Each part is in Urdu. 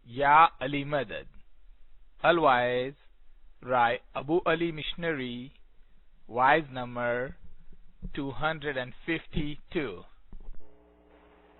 Ya Ali Madad. Otherwise, write Abu Ali Missionary, wise number 252.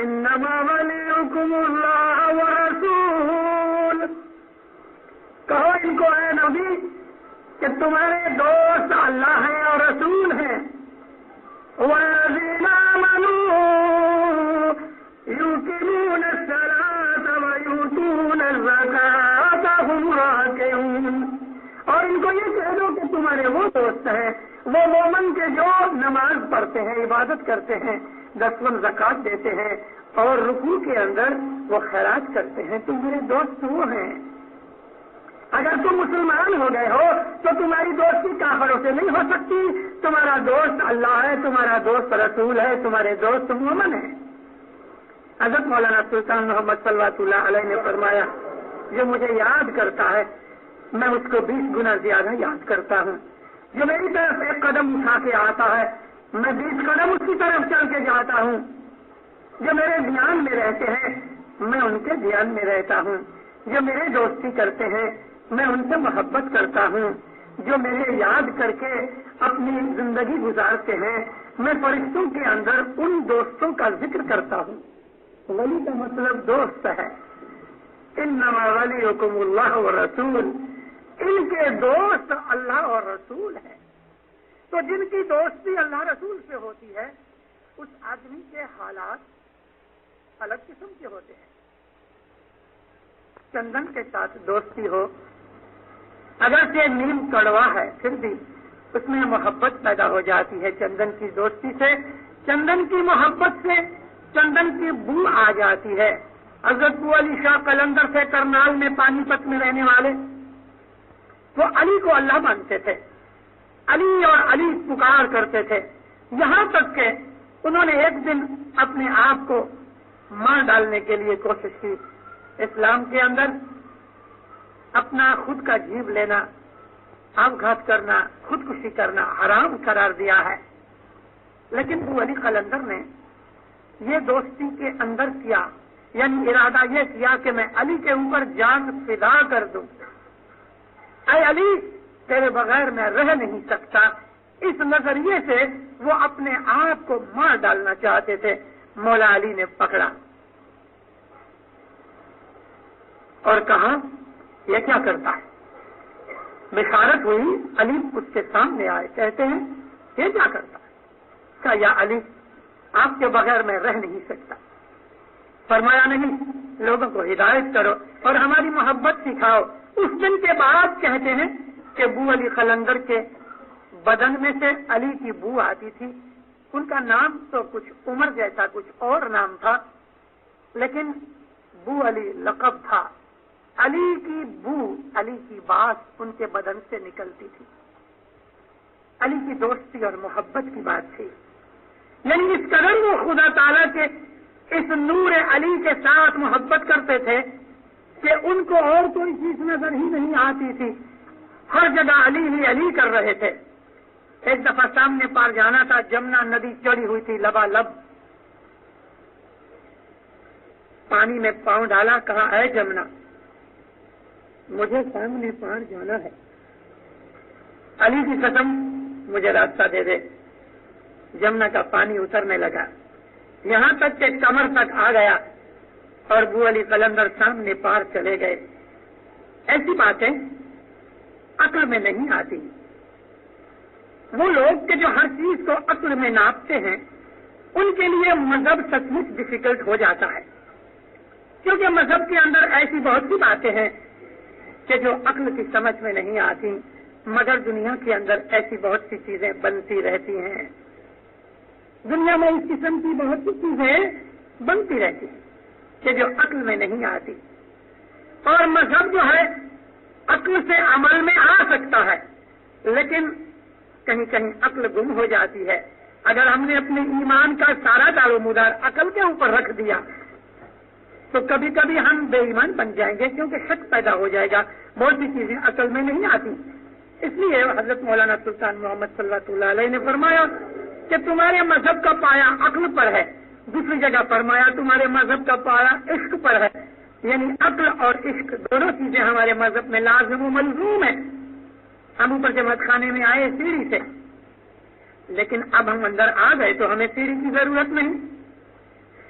انما ولیکم اللہ ورسول، کہو ان کو اے نبی کہ تمہارے دوست اللہ ہیں اور رسول ہیں۔ والذین آمنوا یقیمون الصلاۃ ویؤتون الزکاۃ هم راکعون، اور ان کو یہ کہہ دو کہ تمہارے وہ دوست ہیں وہ مومن کے جو نماز پڑھتے ہیں، عبادت کرتے ہیں، 10 زکوٰۃ دیتے ہیں اور رکوع کے اندر وہ خیرات کرتے ہیں، تمہارے دوست وہ ہیں۔ اگر تم مسلمان ہو گئے ہو تو تمہاری دوستی کافروں سے نہیں ہو سکتی، تمہارا دوست اللہ ہے، تمہارا دوست رسول ہے، تمہارے دوست مومن ہیں۔ حضرت مولانا سلطان محمد صلی اللہ علیہ نے فرمایا جو مجھے یاد کرتا ہے میں اس کو 20 گنا زیادہ یاد کرتا ہوں، جو میری طرف 1 قدم اٹھا کے آتا ہے میں 20 قدم اس کی طرف چل کے جاتا ہوں، جو میرے دھیان میں رہتے ہیں میں ان کے دھیان میں رہتا ہوں، جو میرے دوستی کرتے ہیں میں ان سے محبت کرتا ہوں، جو میرے یاد کر کے اپنی زندگی گزارتے ہیں میں فرشتوں کے اندر ان دوستوں کا ذکر کرتا ہوں۔ ولی کا مطلب دوست ہے۔ انما ولیکم اللہ والرسول، ان کے دوست اللہ اور رسول ہے۔ تو جن کی دوستی اللہ رسول سے ہوتی ہے اس آدمی کے حالات الگ قسم کے ہوتے ہیں۔ چندن کے ساتھ دوستی ہو، اگرچہ نیم کڑوا ہے پھر بھی اس میں محبت پیدا ہو جاتی ہے۔ چندن کی دوستی سے، چندن کی محبت سے چندن کی بو آ جاتی ہے۔ حضرت ابو علی شاہ قلندر سے کرنال میں پانی پت میں رہنے والے، وہ علی کو اللہ مانتے تھے، علی اور علی پکار کرتے تھے، یہاں تک کہ انہوں نے ایک دن اپنے آپ کو مار ڈالنے کے لیے کوشش کی۔ اسلام کے اندر اپنا خود کا جیب لینا، آبگھات کرنا، خودکشی کرنا حرام قرار دیا ہے، لیکن ابو علی قلندر نے یہ دوستی کے اندر کیا، یعنی ارادہ یہ کیا کہ میں علی کے اوپر جان فدا کر دوں، اے علی تیرے بغیر میں رہ نہیں سکتا۔ اس نظریے سے وہ اپنے آپ کو مار ڈالنا چاہتے تھے۔ مولا علی نے پکڑا اور کہا یہ کیا کرتا ہے؟ بشارت ہوئی، علی اس کے سامنے آئے، کہتے ہیں یہ کیا کرتا ہے؟ کہا یا علی آپ کے بغیر میں رہ نہیں سکتا۔ فرمایا نہیں، لوگوں کو ہدایت کرو اور ہماری محبت سکھاؤ۔ اس دن کے بعد کہتے ہیں کہ ابو علی قلندر کے بدن میں سے علی کی بو آتی تھی۔ ان کا نام تو کچھ عمر جیسا کچھ اور نام تھا، لیکن بو علی لقب تھا۔ علی کی بو، علی کی بات ان کے بدن سے نکلتی تھی۔ علی کی دوستی اور محبت کی بات تھی، یعنی اس قدر وہ خدا تعالیٰ کے اس نور علی کے ساتھ محبت کرتے تھے کہ ان کو اور کوئی چیز نظر ہی نہیں آتی تھی، ہر جگہ علی ہی علی کر رہے تھے۔ ایک دفعہ سامنے پار جانا تھا، جمنا ندی چڑھی ہوئی تھی لبالب، پانی میں پاؤں ڈالا، کہا اے جمنا مجھے سامنے پار جانا ہے، علی کی قسم مجھے راستہ دے دے۔ جمنا کا پانی اترنے لگا، یہاں تک کہ کمر تک آ گیا اور ابو علی قلندر سامنے پار چلے گئے۔ ایسی باتیں عقل میں نہیں آتی۔ وہ لوگ کہ جو ہر چیز کو عقل میں ناپتے ہیں ان کے لیے مذہب سچ مچ ڈیفیکلٹ ہو جاتا ہے، کیونکہ مذہب کے اندر ایسی بہت سی باتیں ہیں کہ جو عقل کی سمجھ میں نہیں آتی، مگر دنیا کے اندر ایسی بہت سی چیزیں بنتی رہتی ہیں۔ دنیا میں اس قسم کی بہت سی چیزیں بنتی رہتی ہیں کہ جو عقل میں نہیں آتی، اور مذہب جو ہے عقل سے عمل میں آ سکتا ہے، لیکن کہیں کہیں عقل گم ہو جاتی ہے۔ اگر ہم نے اپنے ایمان کا سارا دار و مدار عقل کے اوپر رکھ دیا تو کبھی کبھی ہم بے ایمان بن جائیں گے، کیونکہ شک پیدا ہو جائے گا، بہت سی چیزیں عقل میں نہیں آتی۔ اس لیے حضرت مولانا سلطان محمد صلی اللہ علیہ نے فرمایا کہ تمہارے مذہب کا پایا عقل پر ہے، دوسری جگہ فرمایا تمہارے مذہب کا پایا عشق پر ہے، یعنی عقل اور عشق دونوں چیزیں ہمارے مذہب میں لازم و ملزوم ہیں۔ ہم اوپر جماعت خانے میں آئے سیڑھی سے، لیکن اب ہم اندر آ گئے تو ہمیں سیڑھی کی ضرورت نہیں۔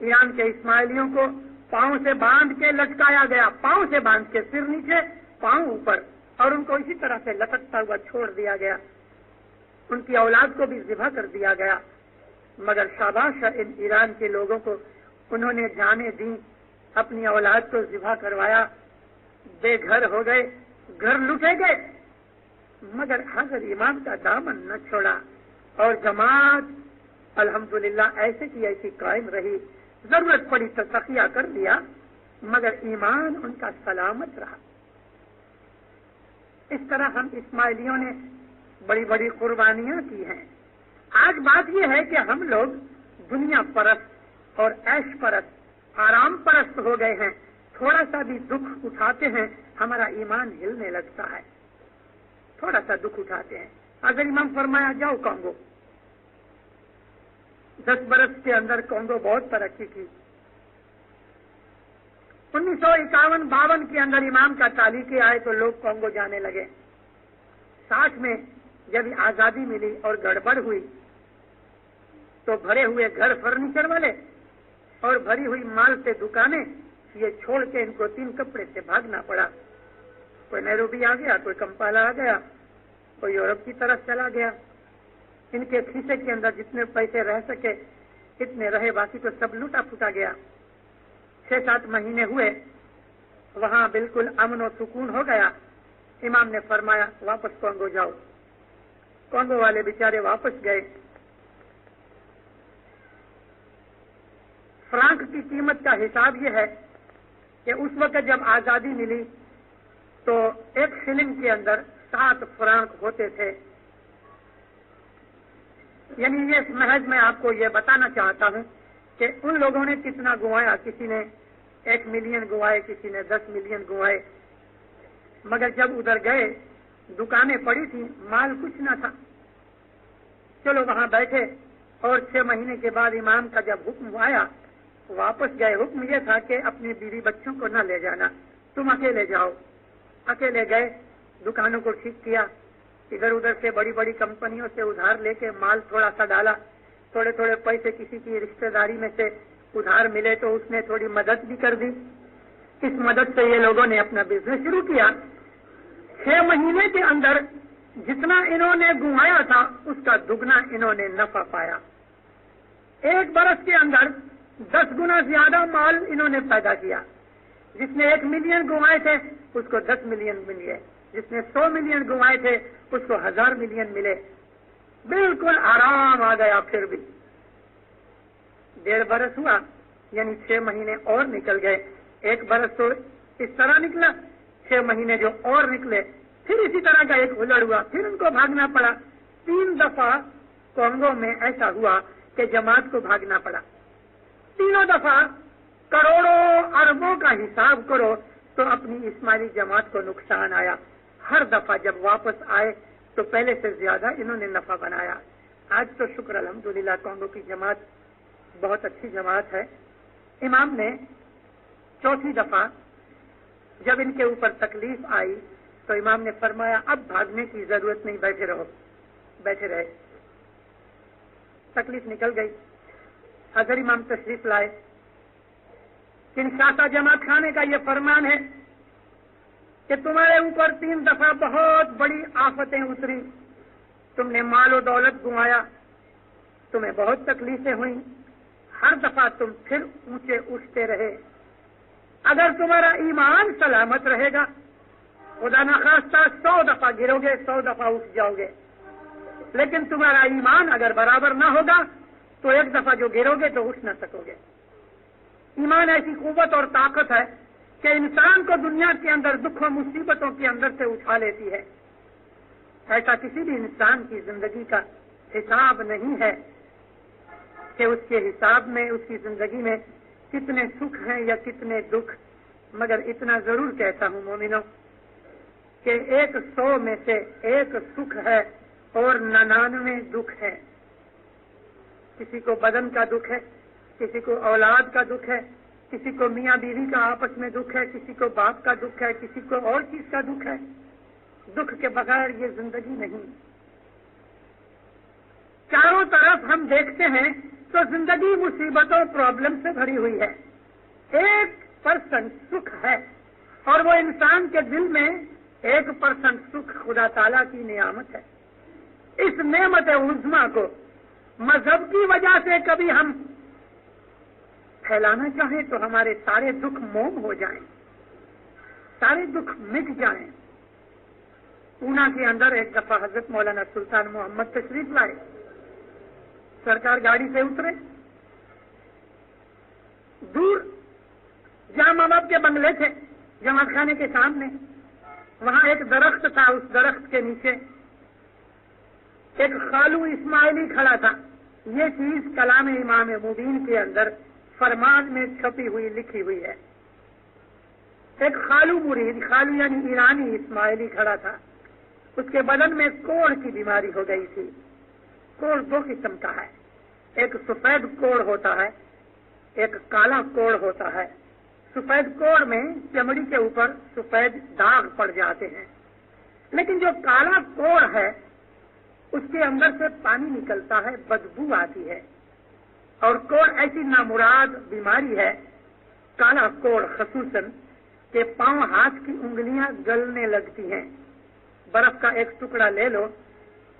ایران کے اسماعیلیوں کو پاؤں سے باندھ کے لٹکایا گیا، پاؤں سے باندھ کے، سر نیچے پاؤں اوپر، اور ان کو اسی طرح سے لٹکتا ہوا چھوڑ دیا گیا۔ ان کی اولاد کو بھی ذبح کر دیا گیا، مگر شاباش ان ایران کے لوگوں کو، انہوں نے جانیں دیں، اپنی اولاد کو ذبح کروایا، بے گھر ہو گئے، گھر لوٹے گئے، مگر حضرت امام کا دامن نہ چھوڑا، اور جماعت الحمدللہ ایسے کی ایسی قائم رہی۔ ضرورت پڑی تو تقیہ کر لیا، مگر ایمان ان کا سلامت رہا۔ اس طرح ہم اسماعیلیوں نے بڑی بڑی قربانیاں کی ہیں۔ آج بات یہ ہے کہ ہم لوگ دنیا پرست اور عیش پرست، آرام پرست ہو گئے ہیں۔ تھوڑا سا بھی دکھ اٹھاتے ہیں ہمارا ایمان ہلنے لگتا ہے، تھوڑا سا دکھ اٹھاتے ہیں۔ اگر امام فرمایا جاؤ کانگو، 10 برس کے اندر کانگو بہت ترقی کی۔ 1951-52 کے اندر امام کا تعلیقے آئے تو لوگ کانگو جانے لگے۔ 60 میں جب آزادی ملی اور گڑبڑ ہوئی تو بھرے ہوئے گھر فرنیچر والے اور بھری ہوئی مال سے دکانیں، یہ چھوڑ کے ان کو 3 کپڑے سے بھاگنا پڑا۔ کوئی نیروبی آ گیا، کوئی کمپالا آ گیا، کوئی یورپ کی طرف چلا گیا۔ ان کے کھیسے کے اندر جتنے پیسے رہ سکے اتنے رہے، باقی تو سب لوٹا پھوٹا گیا۔ 6-7 مہینے ہوئے، وہاں بالکل امن و سکون ہو گیا۔ امام نے فرمایا واپس کانگو جاؤ۔ کانگو والے بیچارے واپس گئے۔ فرانک کی قیمت کا حساب یہ ہے کہ اس وقت جب آزادی ملی تو 1 شلنگ کے اندر 7 فرانک ہوتے تھے۔ یعنی یہ محض میں آپ کو یہ بتانا چاہتا ہوں کہ ان لوگوں نے کتنا گنوایا۔ کسی نے 1 ملین گنوائے، کسی نے 10 ملین گنوائے، مگر جب ادھر گئے دکانیں پڑی تھیں، مال کچھ نہ تھا۔ چلو وہاں بیٹھے، اور 6 مہینے کے بعد امام کا جب حکم آیا واپس گئے۔ حکم یہ تھا کہ اپنی بیوی بچوں کو نہ لے جانا، تم اکیلے جاؤ۔ اکیلے گئے، دکانوں کو ٹھیک کیا، ادھر ادھر سے بڑی بڑی کمپنیوں سے ادھار لے کے مال تھوڑا سا ڈالا، تھوڑے تھوڑے پیسے کسی کی رشتہ داری میں سے ادھار ملے تو اس نے تھوڑی مدد بھی کر دی۔ اس مدد سے یہ لوگوں نے اپنا بزنس شروع کیا۔ 6 مہینے کے اندر جتنا انہوں نے گنوایا تھا اس کا دگنا انہوں نے نفع پایا۔ 1 برس کے اندر 10 گنا زیادہ مال انہوں نے پیدا کیا۔ جس نے 1 ملین گنوائے تھے اس کو 10 ملین ملے، جس نے 100 ملین گنوائے تھے اس کو 1000 ملین ملے۔ بالکل آرام آ گیا۔ پھر بھی 1.5 برس ہوا، یعنی 6 مہینے اور نکل گئے۔ 1 برس تو اس طرح نکلا، 6 مہینے جو اور نکلے، پھر اسی طرح کا ایک الڑ ہوا، پھر ان کو بھاگنا پڑا۔ 3 دفعہ کانگو میں ایسا ہوا کہ جماعت کو بھاگنا پڑا۔ تینوں دفعہ کروڑوں اربوں کا حساب کرو تو اپنی اسماعیلی جماعت کو نقصان آیا۔ ہر دفعہ جب واپس آئے تو پہلے سے زیادہ انہوں نے نفع بنایا۔ آج تو شکر الحمدللہ کانگو کی جماعت بہت اچھی جماعت ہے۔ امام نے 4تھی دفعہ جب ان کے اوپر تکلیف آئی تو امام نے فرمایا اب بھاگنے کی ضرورت نہیں، بیٹھے رہو۔ بیٹھے رہے، تکلیف نکل گئی۔ حضرت امام تشریف لائے۔ کنشاسا جماعت خانے کا یہ فرمان ہے کہ تمہارے اوپر 3 دفعہ بہت بڑی آفتیں اتری، تم نے مال و دولت گنوایا، تمہیں بہت تکلیفیں ہوئیں، ہر دفعہ تم پھر اونچے اٹھتے رہے۔ اگر تمہارا ایمان سلامت رہے گا، خدا نخواستہ 100 دفعہ گرو گے، 100 دفعہ اٹھ جاؤ گے، لیکن تمہارا ایمان اگر برابر نہ ہوگا تو 1 دفعہ جو گرو گے تو اٹھ نہ سکو گے۔ ایمان ایسی قوت اور طاقت ہے کہ انسان کو دنیا کے اندر دکھ و مصیبتوں کے اندر سے اٹھا لیتی ہے۔ ایسا کسی بھی انسان کی زندگی کا حساب نہیں ہے کہ اس کے حساب میں، اس کی زندگی میں کتنے سکھ ہیں یا کتنے دکھ، مگر اتنا ضرور کہتا ہوں مومنوں کہ 100 میں سے 1 سکھ ہے اور 99 دکھ ہے۔ کسی کو بدن کا دکھ ہے، کسی کو اولاد کا دکھ ہے، کسی کو میاں بیوی کا آپس میں دکھ ہے، کسی کو باپ کا دکھ ہے، کسی کو اور چیز کا دکھ ہے۔ دکھ کے بغیر یہ زندگی نہیں۔ چاروں طرف ہم دیکھتے ہیں تو زندگی مصیبتوں پرابلم سے بھری ہوئی ہے. 1% سکھ ہے اور وہ انسان کے دل میں 1% سکھ خدا تعالیٰ کی نعمت ہے. اس نعمت عظما کو مذہب کی وجہ سے کبھی ہم پھیلانا چاہیں تو ہمارے سارے دکھ موم ہو جائیں, سارے دکھ مٹ جائیں. پونا کے اندر ایک دفعہ حضرت مولانا سلطان محمد تشریف لائے. سرکار گاڑی سے اترے, دور جہاں ماں باپ کے بنگلے تھے جماعت خانے کے سامنے, وہاں ایک درخت تھا. اس درخت کے نیچے ایک خالو اسماعیلی کھڑا تھا. یہ چیز کلام امام مبین کے اندر فرمان میں چھپی ہوئی لکھی ہوئی ہے. ایک خالو مرید, خالو یعنی ایرانی اسماعیلی کھڑا تھا. اس کے بدن میں کوڑ کی بیماری ہو گئی تھی. کوڑ 2 قسم کا ہے, ایک سفید کوڑ ہوتا ہے, ایک کالا کوڑ ہوتا ہے. سفید کوڑ میں چمڑی کے اوپر سفید داغ پڑ جاتے ہیں, لیکن جو کالا کوڑ ہے اس کے اندر سے پانی نکلتا ہے, بدبو آتی ہے. اور کوڑ ایسی نامراد بیماری ہے, کالا کوڑ خصوصاً, کہ پاؤں ہاتھ کی انگلیاں گلنے لگتی ہیں. برف کا ایک ٹکڑا لے لو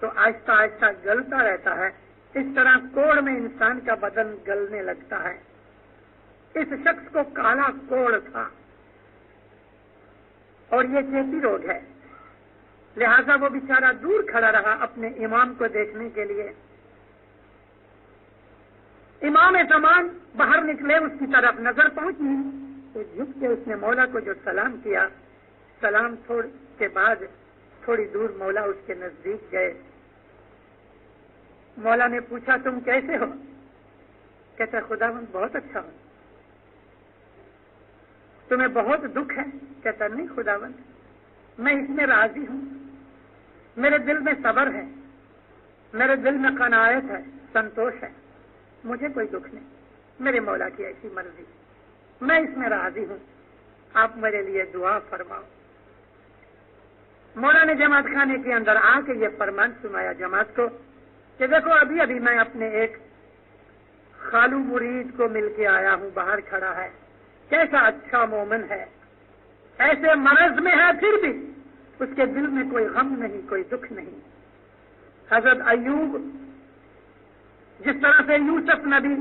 تو آہستہ آہستہ گلتا رہتا ہے. اس طرح کوڑ میں انسان کا بدن گلنے لگتا ہے. اس شخص کو کالا کوڑ تھا اور یہ چیپی روگ ہے. لہذا وہ بیچارہ دور کھڑا رہا اپنے امام کو دیکھنے کے لیے. امام زمان باہر نکلے, اس کی طرف نظر پہنچی تو جھک کے اس نے مولا کو جو سلام کیا, سلام کے بعد تھوڑی دور مولا اس کے نزدیک گئے. مولا نے پوچھا تم کیسے ہو؟ کہتا خداوند بہت اچھا ہوں. تمہیں بہت دکھ ہے؟ کہتا نہیں خداوند میں اس میں راضی ہوں, میرے دل میں صبر ہے, میرے دل میں قناعت ہے, سنتوش ہے, مجھے کوئی دکھ نہیں. میرے مولا کی ایسی مرضی, میں اس میں راضی ہوں, آپ میرے لیے دعا فرماؤ. مولا نے جماعت خانے کے اندر آ کے یہ فرمان سنایا جماعت کو کہ دیکھو ابھی ابھی میں اپنے ایک خالو مرید کو مل کے آیا ہوں, باہر کھڑا ہے, کیسا اچھا مومن ہے, ایسے مرض میں ہے پھر بھی اس کے دل میں کوئی غم نہیں, کوئی دکھ نہیں. حضرت ایوب جس طرح سے یوسف نبی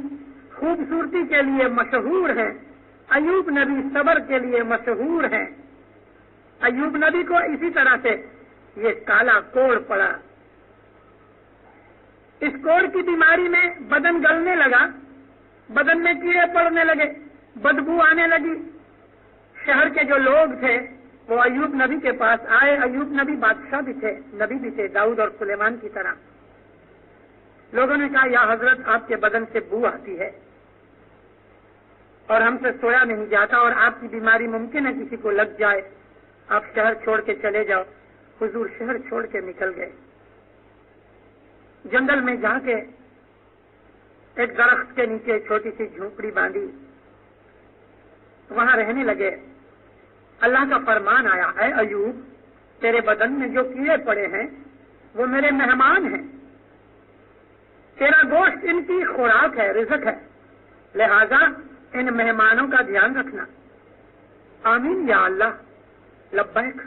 خوبصورتی کے لیے مشہور ہیں, ایوب نبی صبر کے لیے مشہور ہیں. ایوب نبی کو اسی طرح سے یہ کالا کوڑ پڑا. اس کوڑ کی بیماری میں بدن گلنے لگا, بدن میں کیڑے پڑنے لگے, بدبو آنے لگی. شہر کے جو لوگ تھے وہ ایوب نبی کے پاس آئے. ایوب نبی بادشاہ بھی تھے, نبی بھی تھے, داؤد اور سلیمان کی طرح. لوگوں نے کہا یا حضرت آپ کے بدن سے بو آتی ہے اور ہم سے سویا نہیں جاتا اور آپ کی بیماری ممکن ہے کسی کو لگ جائے, آپ شہر چھوڑ کے چلے جاؤ. حضور شہر چھوڑ کے نکل گئے, جنگل میں جا کے ایک درخت کے نیچے چھوٹی سی جھونپڑی باندھی, وہاں رہنے لگے. اللہ کا فرمان آیا, اے ایوب تیرے بدن میں جو کیڑے پڑے ہیں وہ میرے مہمان ہیں, تیرا گوشت ان کی خوراک ہے, رزق ہے, لہذا ان مہمانوں کا دھیان رکھنا. آمین یا اللہ, لبیک.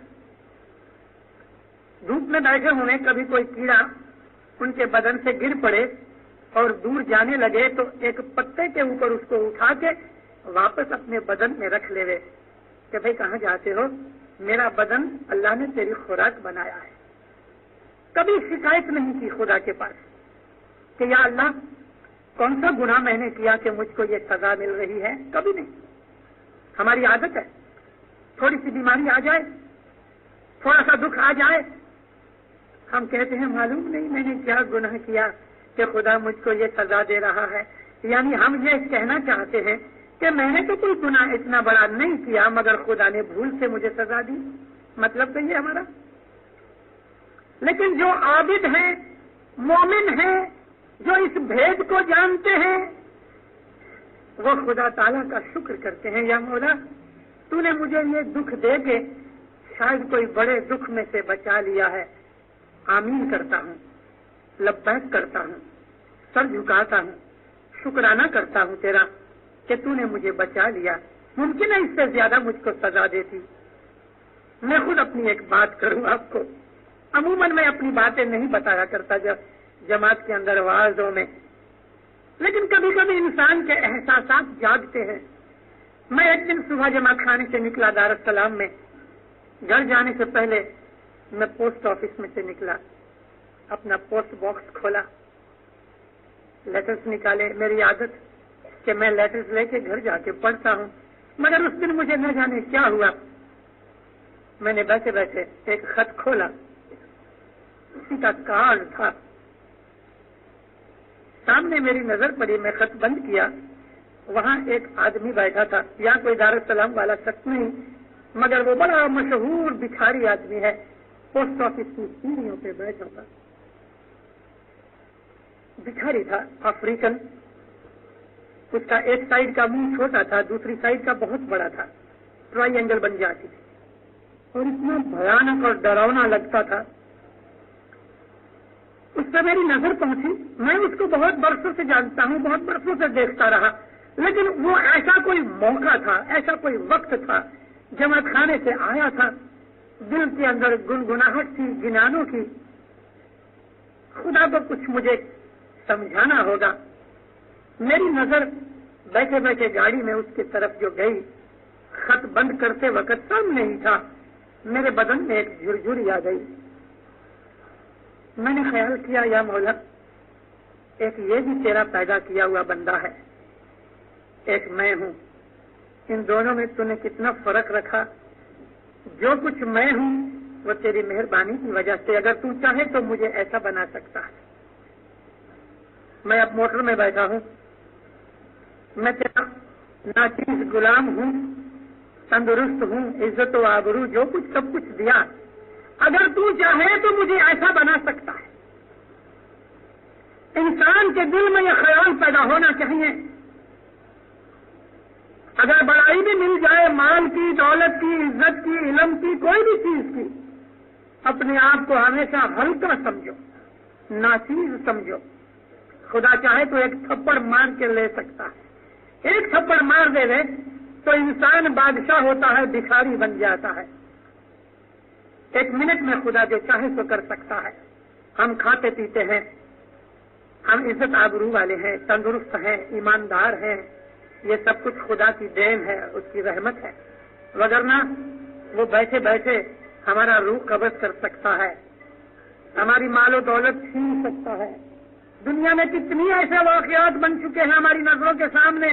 دھوپ میں بیٹھے ہوئے کبھی کوئی کیڑا ان کے بدن سے گر پڑے اور دور جانے لگے تو ایک پتے کے اوپر اس کو اٹھا کے واپس اپنے بدن میں رکھ لے کہ بھئی کہاں جاتے ہو, میرا بدن اللہ نے تیری خوراک بنایا ہے. کبھی شکایت نہیں کی خدا کے پاس کہ یا اللہ کون سا گناہ میں نے کیا کہ مجھ کو یہ سزا مل رہی ہے, کبھی نہیں. ہماری عادت ہے تھوڑی سی بیماری آ جائے, تھوڑا سا دکھ آ جائے, ہم کہتے ہیں معلوم نہیں میں نے کیا گناہ کیا کہ خدا مجھ کو یہ سزا دے رہا ہے. یعنی ہم یہ کہنا چاہتے ہیں کہ میں نے تو کوئی گناہ اتنا بڑا نہیں کیا مگر خدا نے بھول سے مجھے سزا دی. مطلب تو یہ ہمارا. لیکن جو عابد ہیں, مومن ہیں, جو اس بھید کو جانتے ہیں وہ خدا تعالیٰ کا شکر کرتے ہیں, یا مولا تو نے مجھے یہ دکھ دے کے شاید کوئی بڑے دکھ میں سے بچا لیا ہے. آمین کرتا ہوں, لبیک کرتا ہوں, سر جھکاتا ہوں, شکرانہ کرتا ہوں تیرا کہ تو نے مجھے بچا لیا. ممکن ہے اس سے زیادہ مجھ کو سزا دیتی. میں خود اپنی ایک بات کروں آپ کو. عموماً میں اپنی باتیں نہیں بتایا کرتا جب جماعت کے اندر وعظوں میں، لیکن کبھی کبھی انسان کے احساسات جاگتے ہیں. میں ایک دن صبح جماعت خانے سے نکلا دارالسلام میں. گھر جانے سے پہلے میں پوسٹ آفس میں سے نکلا، اپنا پوسٹ باکس کھولا، لیٹرز نکالے. میری عادت کہ میں لیٹرز لے کے گھر جا کے پڑھتا ہوں، مگر اس دن مجھے نہ جانے کیا ہوا، میں نے بیٹھے بیٹھے ایک خط کھولا. اسی کا کارڈ تھا. سامنے میری نظر پڑی، میں خط بند کیا. وہاں ایک آدمی بیٹھا تھا، یا کوئی دارالسلام والا شخص نہیں، مگر وہ بڑا مشہور بھکاری آدمی ہے. پوسٹ آفس کی سیڑھیوں پہ بیٹھا تھا. بھکاری تھا، افریقن. اس کا ایک سائڈ کا منہ چھوٹا تھا، دوسری سائڈ کا بہت بڑا تھا. ٹرائی اینگل بن جاتی تھی اور اتنا بھیانک اور ڈراؤنا لگتا تھا. اس سے میری نظر پہنچی. میں اس کو بہت برسوں سے جانتا ہوں، بہت برسوں سے دیکھتا رہا، لیکن وہ ایسا کوئی موقع تھا، ایسا کوئی وقت تھا، جماعت خانے سے آیا تھا، دل کے اندر گنگناہٹ تھی گنانوں کی. خدا کو کچھ مجھے سمجھانا ہوگا. میری نظر بیٹھے بیٹھے گاڑی میں اس کی طرف جو گئی، خط بند کرتے وقت سامنے ہی تھا. میرے بدن میں ایک جھرجھری آ گئی. میں نے خیال کیا، یا مولا، ایک یہ بھی تیرا پیدا کیا ہوا بندہ ہے، ایک میں ہوں. ان دونوں میں تو نے کتنا فرق رکھا. جو کچھ میں ہوں وہ تیری مہربانی کی وجہ سے، اگر تو چاہے تو مجھے ایسا بنا سکتا ہے. میں اب موٹر میں بیٹھا ہوں، میں تیرا ناچیز غلام ہوں، تندرست ہوں، عزت و آبرو جو کچھ سب کچھ دیا. اگر تو چاہے تو مجھے ایسا بنا سکتا ہے. انسان کے دل میں یہ خیال پیدا ہونا چاہیے. اگر بڑائی بھی مل جائے، مال کی، دولت کی، عزت کی، علم کی، کوئی بھی چیز کی، اپنے آپ کو ہمیشہ ہلکا سمجھو، ناچیز سمجھو. خدا چاہے تو ایک تھپڑ مار کے لے سکتا ہے. ایک تھپڑ مار دے دے تو انسان بادشاہ ہوتا ہے، بھکاری بن جاتا ہے. ایک منٹ میں خدا جو چاہے تو کر سکتا ہے. ہم کھاتے پیتے ہیں، ہم عزت آبرو والے ہیں، تندرست ہیں، ایماندار ہیں. یہ سب کچھ خدا کی دین ہے، اس کی رحمت ہے. وگرنہ وہ بیٹھے بیٹھے ہمارا روح قبض کر سکتا ہے، ہماری مال و دولت چھین سکتا ہے. دنیا میں کتنی ایسے واقعات بن چکے ہیں ہماری نظروں کے سامنے.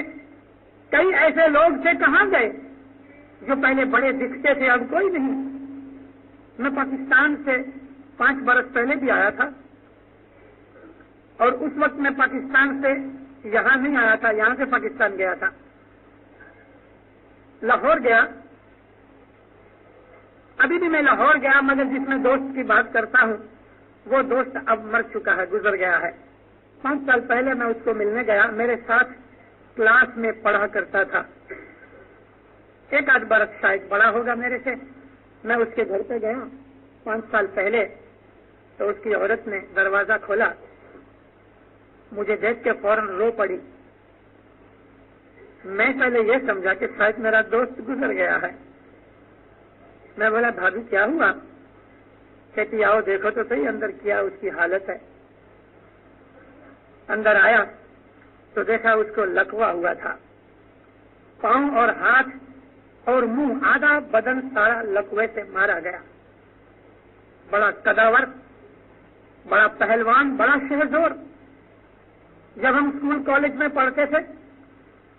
کئی ایسے لوگ تھے، کہاں گئے، جو پہلے بڑے دکھتے تھے، اب کوئی نہیں. میں پاکستان سے 5 برس پہلے بھی آیا تھا، اور اس وقت میں پاکستان سے یہاں نہیں آیا تھا، یہاں سے پاکستان گیا تھا. لاہور گیا. ابھی بھی میں لاہور گیا، مگر جس میں دوست کی بات کرتا ہوں وہ دوست اب مر چکا ہے، گزر گیا ہے. 5 سال پہلے میں اس کو ملنے گیا. میرے ساتھ کلاس میں پڑھا کرتا تھا. 1 آدھ برس شاید بڑا ہوگا میرے سے. میں اس کے گھر پہ گیا 5 سال پہلے، تو اس کی عورت نے دروازہ کھولا. مجھے دیکھ کے فوراً رو پڑی. میں پہلے یہ سمجھا کہ شاید میرا دوست گزر گیا ہے. میں بولا، بھابھی کیا ہوا؟ کہتی، آؤ دیکھو تو صحیح اندر کیا اس کی حالت ہے. اندر آیا تو دیکھا اس کو لکوا ہوا تھا. پاؤں اور ہاتھ اور منہ، آدھا بدن سارا لکوے سے مارا گیا. بڑا قداور، بڑا پہلوان، بڑا شہزور. جب ہم اسکول کالج میں پڑھتے تھے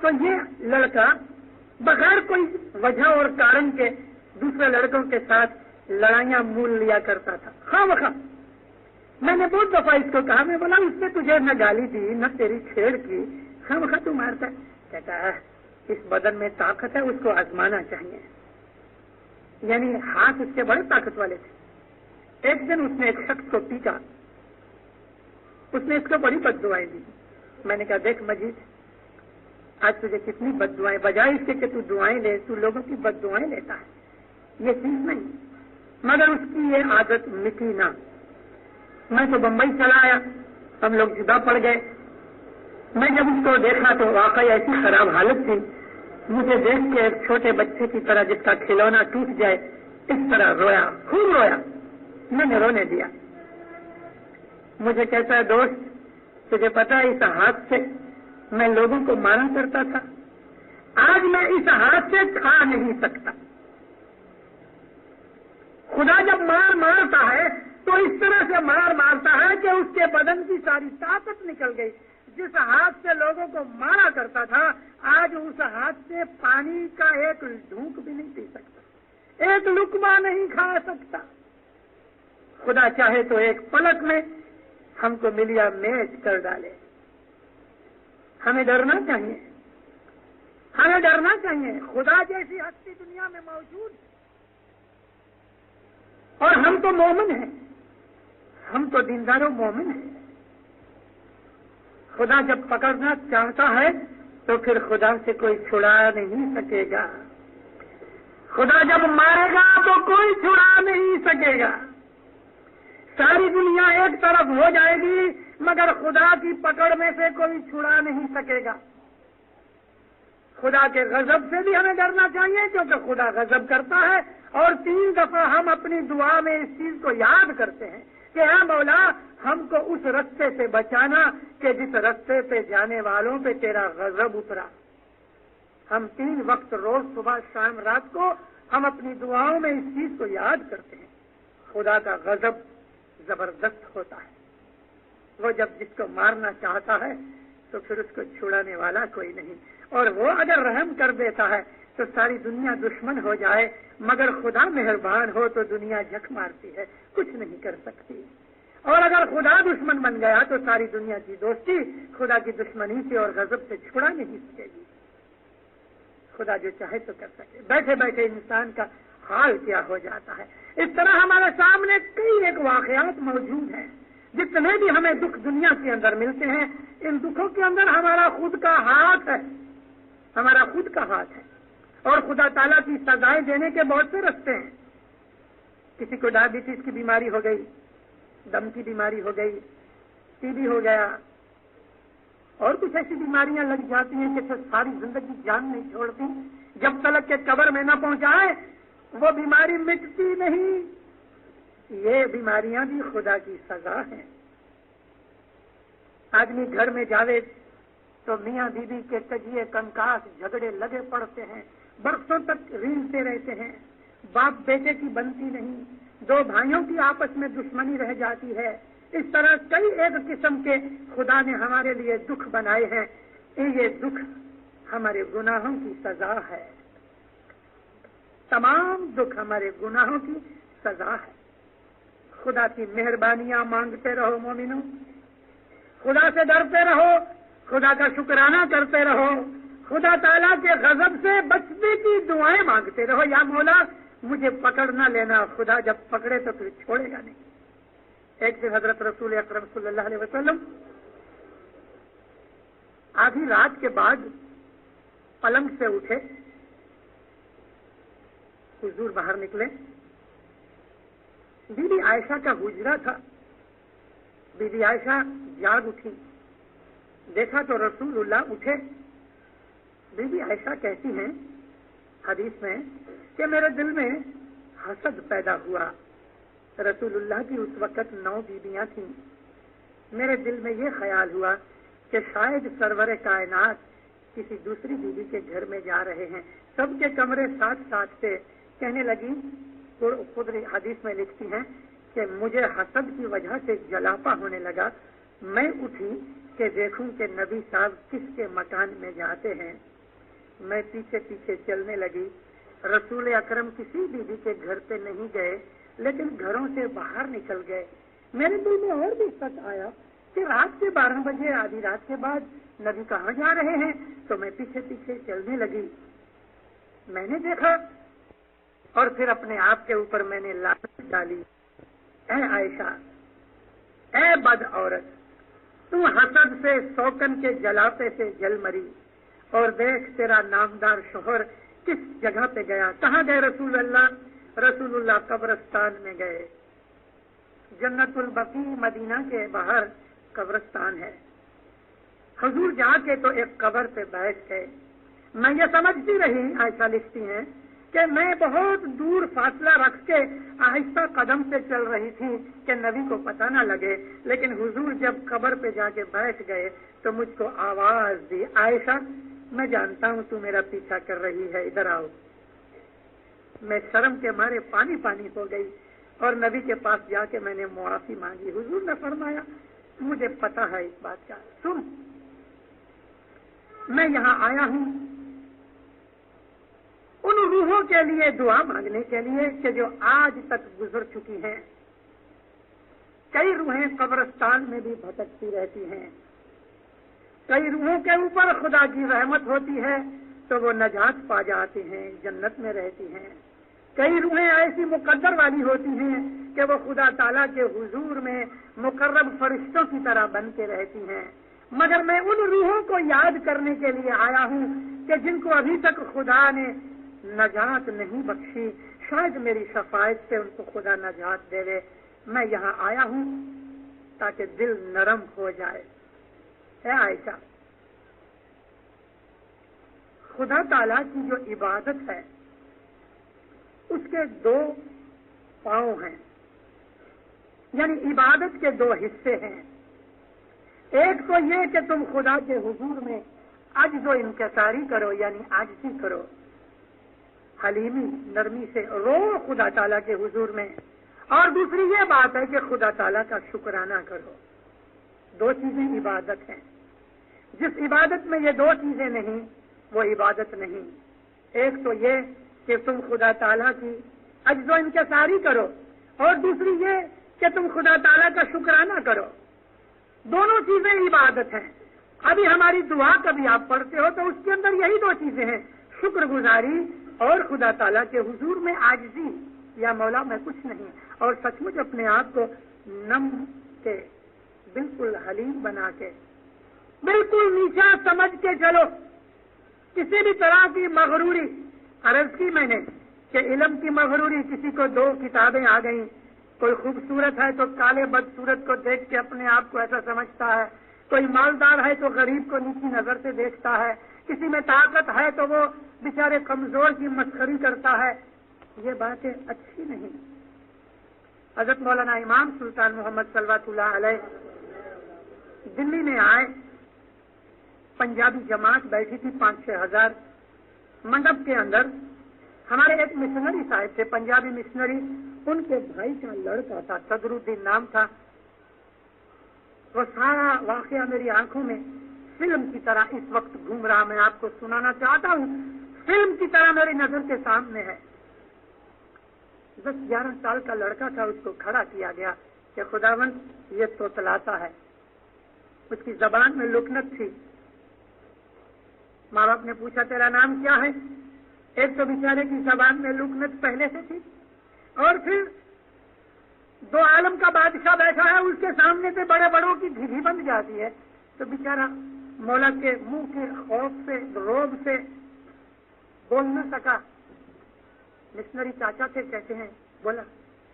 تو یہ لڑکا بغیر کوئی وجہ اور کارن کے دوسرے لڑکوں کے ساتھ لڑائیاں مول لیا کرتا تھا، خواہ مخواہ. میں نے بہت دفعہ اس کو کہا، میں بولا اس نے تجھے نہ گالی دی نہ تیری چھیڑ کی، خواہ مخواہ تو مارتا ہے. کہتا ہے اس بدن میں طاقت ہے، اس کو آزمانا چاہیے. یعنی ہاتھ اس کے بڑے طاقت والے تھے. ایک دن اس نے ایک شخص کو پیٹا، اس نے اس کو بڑی بد دعائیں دی. میں نے کہا، دیکھ مجید، آج تجھے کتنی بد دعائیں، بجائے اس کے کہ تو دعائیں لے، تو لوگوں کی بد دعائیں لیتا ہے. یہ چیز نہیں، مگر اس کی یہ عادت مٹی نہ. میں تو بمبئی چلا آیا، ہم لوگ جدا پڑ گئے. میں جب اس کو دیکھا تو واقعی ایسی خراب حالت تھی، مجھے دیکھ کے ایک چھوٹے بچے کی طرح جس کا کھلونا ٹوٹ جائے اس طرح رویا، خوب رویا، میں نے رونے دیا۔ مجھے کہتا ہے دوست تجھے پتا ہے اس ہاتھ سے میں لوگوں کو مارا کرتا تھا، آج میں اس ہاتھ سے کھا نہیں سکتا۔ خدا جب مارتا ہے تو اس طرح سے مارتا ہے کہ اس کے بدن کی ساری طاقت نکل گئی۔ جس ہاتھ سے لوگوں کو مارا کرتا تھا آج اس ہاتھ سے پانی کا ایک ڈھونک بھی نہیں پی سکتا، ایک لقمہ نہیں کھا سکتا۔ خدا چاہے تو ایک پلک میں ہم کو ملیا میچ کر ڈالے۔ ہمیں ڈرنا چاہیے، ہمیں ڈرنا چاہیے۔ خدا جیسی ہستی دنیا میں موجود ہے اور ہم تو مومن ہیں، ہم تو دیندار و مومن ہیں۔ خدا جب پکڑنا چاہتا ہے تو پھر خدا سے کوئی چھڑا نہیں سکے گا۔ خدا جب مارے گا تو کوئی چھڑا نہیں سکے گا۔ ساری دنیا ایک طرف ہو جائے گی مگر خدا کی پکڑ میں سے کوئی چھڑا نہیں سکے گا۔ خدا کے غضب سے بھی ہمیں ڈرنا چاہیے کیونکہ خدا غضب کرتا ہے، اور 3 دفعہ ہم اپنی دعا میں اس چیز کو یاد کرتے ہیں کہ اے مولا ہم کو اس رستے سے بچانا کہ جس رستے پہ جانے والوں پہ تیرا غضب اترا۔ ہم 3 وقت روز صبح شام رات کو ہم اپنی دعاؤں میں اس چیز کو یاد کرتے ہیں۔ خدا کا غضب زبردست ہوتا ہے، وہ جب جس کو مارنا چاہتا ہے تو پھر اس کو چھڑانے والا کوئی نہیں، اور وہ اگر رحم کر دیتا ہے تو ساری دنیا دشمن ہو جائے مگر خدا مہربان ہو تو دنیا جھک مارتی ہے، کچھ نہیں کر سکتی۔ اور اگر خدا دشمن بن گیا تو ساری دنیا کی دوستی خدا کی دشمنی سے اور غضب سے چھڑا نہیں سکے گی۔ خدا جو چاہے تو کر سکے۔ بیٹھے بیٹھے انسان کا حال کیا ہو جاتا ہے۔ اس طرح ہمارے سامنے کئی ایک واقعات موجود ہیں، جتنے بھی ہمیں دکھ دنیا کے اندر ملتے ہیں ان دکھوں کے اندر ہمارا خود کا ہاتھ ہے، ہمارا خود کا ہاتھ ہے، اور خدا تعالیٰ کی سزائیں دینے کے بہت سے رستے ہیں۔ کسی کو ڈائبٹیز کی بیماری ہو گئی، دم کی بیماری ہو گئی، ٹی بی ہو گیا، اور کچھ ایسی بیماریاں لگ جاتی ہیں کہ پھر ساری زندگی جان نہیں چھوڑتی، جب تلک کے قبر میں نہ پہنچائے وہ بیماری مٹتی نہیں۔ یہ بیماریاں بھی خدا کی سزا ہیں۔ آدمی گھر میں جاوے تو میاں بیوی کے کجیے کنکاس جھگڑے لگے پڑتے ہیں، برسوں تک ریلتے رہتے ہیں، باپ بیٹے کی بنتی نہیں، 2 بھائیوں کی آپس میں دشمنی رہ جاتی ہے۔ اس طرح کئی ایک قسم کے خدا نے ہمارے لیے دکھ بنائے ہیں۔ یہ دکھ ہمارے گناہوں کی سزا ہے، تمام دکھ ہمارے گناہوں کی سزا ہے۔ خدا کی مہربانیاں مانگتے رہو مومنوں، خدا سے ڈرتے رہو، خدا کا شکرانہ کرتے رہو، خدا تعالیٰ کے غضب سے بچنے کی دعائیں مانگتے رہو۔ یا مولا مجھے پکڑ نہ لینا، خدا جب پکڑے تو پھر چھوڑے گا نہیں۔ ایک دن حضرت رسول اکرم صلی اللہ علیہ وسلم آدھی رات کے بعد پلنگ سے اٹھے، حضور باہر نکلے، بی بی عائشہ کا حجرہ تھا، بی بی عائشہ جاگ اٹھی، دیکھا تو رسول اللہ اٹھے۔ بی بی عائشہ کہتی ہیں حدیث میں کہ میرے دل میں حسد پیدا ہوا۔ رسول اللہ کی اس وقت 9 بیویاں تھیں۔ میرے دل میں یہ خیال ہوا کہ شاید سرور کائنات کسی دوسری بیوی کے گھر میں جا رہے ہیں، سب کے کمرے ساتھ ساتھ تھے۔ کہنے لگی، خود حدیث میں لکھتی ہیں کہ مجھے حسد کی وجہ سے جلاپا ہونے لگا۔ میں اٹھی کہ دیکھوں کہ نبی صاحب کس کے مکان میں جاتے ہیں۔ میں پیچھے پیچھے چلنے لگی۔ رسول اکرم کسی بیوی کے گھر پہ نہیں گئے لیکن گھروں سے باہر نکل گئے۔ میرے دل میں اور بھی شک آیا کہ رات کے 12 بجے آدھی رات کے بعد نبی کہاں جا رہے ہیں، تو میں پیچھے پیچھے چلنے لگی۔ میں نے دیکھا اور پھر اپنے آپ کے اوپر میں نے لعنت ڈالی، اے عائشہ، اے بد عورت، تو حسد سے سوکن کے جلاپے سے جل مری، اور دیکھ تیرا نامدار شوہر کس جگہ پہ گیا۔ کہاں گئے رسول اللہ؟ رسول اللہ قبرستان میں گئے۔ جنت البقیع مدینہ کے باہر قبرستان ہے۔ حضور جا کے تو ایک قبر پہ بیٹھ گئے. میں یہ سمجھتی رہی، عائشہ لکھتی ہیں کہ میں بہت دور فاصلہ رکھ کے آہستہ قدم سے چل رہی تھی کہ نبی کو پتہ نہ لگے، لیکن حضور جب قبر پہ جا کے بیٹھ گئے تو مجھ کو آواز دی، عائشہ میں جانتا ہوں تو میرا پیچھا کر رہی ہے، ادھر آؤ. میں شرم کے مارے پانی پانی ہو گئی اور نبی کے پاس جا کے میں نے معافی مانگی. حضور نے فرمایا مجھے پتہ ہے اس بات کا، سن میں یہاں آیا ہوں ان روحوں کے لیے دعا مانگنے کے لیے کہ جو آج تک گزر چکی ہیں. کئی روحیں قبرستان میں بھی بھٹکتی رہتی ہیں، کئی روحوں کے اوپر خدا کی رحمت ہوتی ہے تو وہ نجات پا جاتے ہیں، جنت میں رہتی ہیں. کئی روحیں ایسی مقدر والی ہوتی ہیں کہ وہ خدا تعالیٰ کے حضور میں مقرب فرشتوں کی طرح بن کے رہتی ہیں. مگر میں ان روحوں کو یاد کرنے کے لیے آیا ہوں کہ جن کو ابھی تک خدا نے نجات نہیں بخشی، شاید میری شفاعت سے ان کو خدا نجات دے دے. میں یہاں آیا ہوں تاکہ دل نرم ہو جائے. اے عائشہ، خدا تعالیٰ کی جو عبادت ہے اس کے دو پاؤں ہیں، یعنی عبادت کے دو حصے ہیں. ایک تو یہ کہ تم خدا کے حضور میں عجز و انکساری کرو، یعنی عاجزی کرو، حلیمی نرمی سے رو خدا تعالیٰ کے حضور میں. اور دوسری یہ بات ہے کہ خدا تعالیٰ کا شکرانہ کرو. دو چیزیں عبادت ہیں. جس عبادت میں یہ دو چیزیں نہیں وہ عبادت نہیں. ایک تو یہ کہ تم خدا تعالیٰ کی عجز و انکساری کرو، اور دوسری یہ کہ تم خدا تعالیٰ کا شکرانہ کرو. دونوں چیزیں عبادت ہیں. ابھی ہماری دعا کبھی آپ پڑھتے ہو تو اس کے اندر یہی دو چیزیں ہیں، شکر گزاری اور خدا تعالیٰ کے حضور میں عاجزی. یا مولا میں کچھ نہیں، اور سچ مچ اپنے آپ کو نم کے بالکل حلیم بنا کے بالکل نیچا سمجھ کے چلو. کسی بھی طرح کی مغروری، عرض کی میں نے کہ علم کی مغروری، کسی کو دو کتابیں آ گئیں، کوئی خوبصورت ہے تو کالے بدصورت کو دیکھ کے اپنے آپ کو ایسا سمجھتا ہے، کوئی مالدار ہے تو غریب کو نیچی نظر سے دیکھتا ہے، کسی میں طاقت ہے تو وہ بیچارے کمزور کی مسخری کرتا ہے. یہ باتیں اچھی نہیں. حضرت مولانا امام سلطان محمد صلوات اللہ علیہ دلی میں آئے، پنجابی جماعت بیٹھی تھی 5-6 ہزار. منڈپ کے اندر ہمارے ایک مشنری صاحب تھے، پنجابی مشنری، ان کے بھائی کا لڑکا تھا، صدر الدین نام تھا. وہ سارا واقعہ میری آنکھوں میں فلم کی طرح اس وقت گھوم رہا. میں آپ کو سنانا چاہتا ہوں، فلم کی طرح میری نظر کے سامنے ہے. 10-11 سال کا لڑکا تھا، اس کو کھڑا کیا گیا کہ خداوند یہ توتلاتا ہے. اس کی زبان میں لکنت تھی. ماں باپ نے پوچھا تیرا نام کیا ہے؟ ایک تو بیچارے کی زبان میں لکنت پہلے سے تھی، اور پھر دو عالم کا بادشاہ بیٹھا ہے، اس کے سامنے سے بڑے بڑوں کی دھیری بن جاتی ہے، تو بیچارہ مولا کے منہ کے خوف سے، روب سے بول نہ سکا. مشنری چاچا تھے، کہتے ہیں بولا،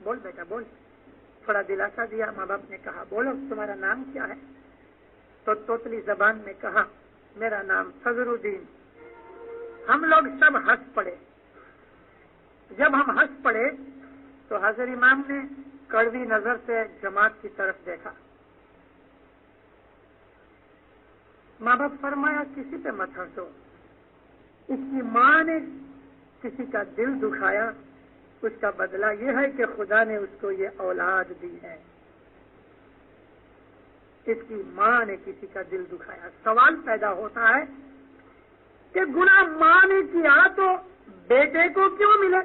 بول بیٹا بول. تھوڑا دلاسا دیا. ماں باپ نے کہا بولو تمہارا نام کیا ہے؟ تو توتلی زبان میں کہا میرا نام صدر الدین. ہم لوگ سب ہنس پڑے. جب ہم ہنس پڑے تو حضرت امام نے کڑوی نظر سے جماعت کی طرف دیکھا. ماں باپ فرمایا کسی پہ مت ہنسو. اس کی ماں نے کسی کا دل دکھایا، اس کا بدلہ یہ ہے کہ خدا نے اس کو یہ اولاد دی ہے. اس کی ماں نے کسی کا دل دکھایا. سوال پیدا ہوتا ہے کہ گناہ ماں نے کیا تو بیٹے کو کیوں ملے؟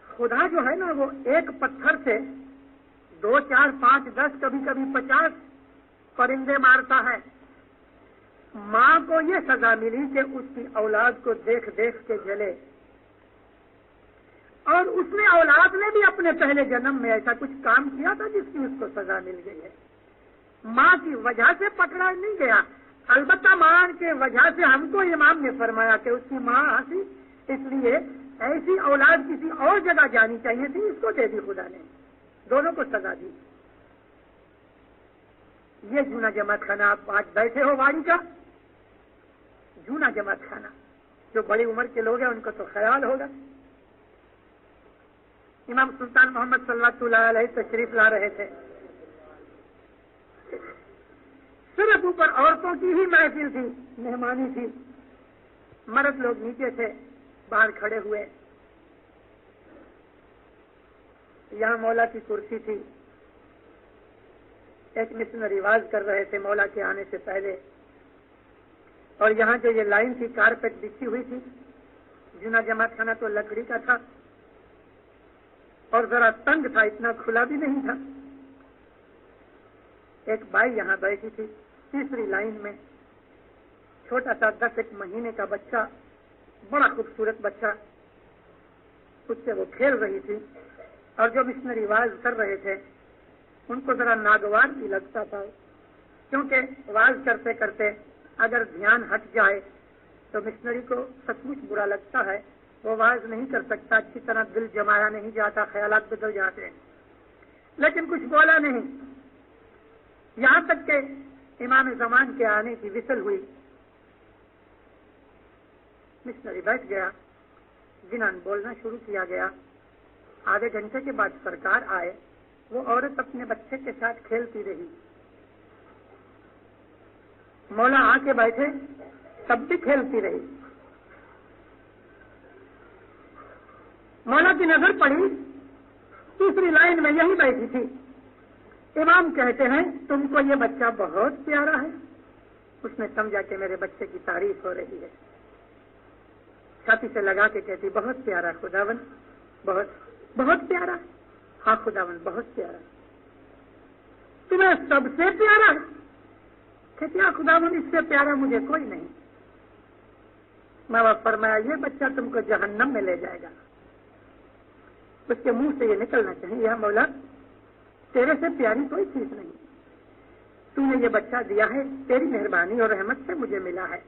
خدا جو ہے نا وہ ایک پتھر سے 2, 4, 5, 10 کبھی کبھی 50 پرندے مارتا ہے. ماں کو یہ سزا ملی کہ اس کی اولاد کو دیکھ دیکھ کے جلے، اور اس نے اولاد نے بھی اپنے پہلے جنم میں ایسا کچھ کام کیا تھا جس کی اس کو سزا مل گئی ہے. ماں کی وجہ سے پکڑا نہیں گیا، البتہ ماں کے وجہ سے ہم کو امام نے فرمایا کہ اس کی ماں ہنسی، اس لیے ایسی اولاد کسی اور جگہ جانی چاہیے تھی، اس کو دے دی خدا نے، دونوں کو سزا دی. یہ جونا جماعت خانہ آپ آج بیٹھے ہو واڑی کا جونا جماعت خانہ، جو بڑی عمر کے لوگ ہیں ان کو تو خیال ہوگا۔ امام سلطان محمد صلی اللہ علیہ تشریف لا رہے تھے، صرف اوپر عورتوں کی ہی محفل تھی، مہمانی تھی، مرد لوگ نیچے تھے باہر کھڑے ہوئے۔ یہاں مولا کی کرسی تھی، ایک مشنری واز کر رہے تھے مولا کے آنے سے پہلے، اور یہاں جو یہ لائن تھی کارپیٹ بچھی ہوئی تھی۔ جونا جماعت خانہ تو لکڑی کا تھا اور ذرا تنگ تھا، اتنا کھلا بھی نہیں تھا۔ ایک بائی یہاں بیٹھی تھی تیسری لائن میں، چھوٹا سا 10 مہینے کا بچہ، بڑا خوبصورت بچہ، اس سے وہ کھیل رہی تھی، اور جو مشنری واز کر رہے تھے ان کو ذرا ناگوار بھی لگتا تھا، کیونکہ واز کرتے کرتے اگر دھیان ہٹ جائے تو مشنری کو سچ مچ برا لگتا ہے، وہ واز نہیں کر سکتا، اچھی طرح دل جمایا نہیں جاتا، خیالات بدل جاتے ہیں، لیکن کچھ بولا نہیں، یہاں تک کہ امام زمان کے آنے کی وصل ہوئی۔ مشنری بیٹھ گیا، جنان بولنا شروع کیا گیا۔ آدھے گھنٹے کے بعد سرکار آئے، وہ عورت اپنے بچے کے ساتھ کھیلتی رہی، مولا آ کے بیٹھے تب بھی کھیلتی رہی۔ مولا کی نظر پڑی، تیسری لائن میں یہی بیٹھی تھی۔ امام کہتے ہیں تم کو یہ بچہ بہت پیارا ہے؟ اس نے سمجھا کہ میرے بچے کی تعریف ہو رہی ہے، چھاتی سے لگا کے کہتی بہت پیارا خداوند، بہت بہت پیارا۔ ہاں خداوند بہت پیارا، تمہیں سب سے پیارا ہے؟ کہتی ہاں خداوند اس سے پیارا مجھے کوئی نہیں۔ ماں باپ فرمایا یہ بچہ تم کو جہنم میں لے جائے گا۔ اس کے منہ سے یہ نکلنا چاہیے یا مولا تیرے سے پیاری کوئی چیز نہیں، تو نے یہ بچہ دیا ہے تیری مہربانی اور رحمت سے مجھے ملا ہے،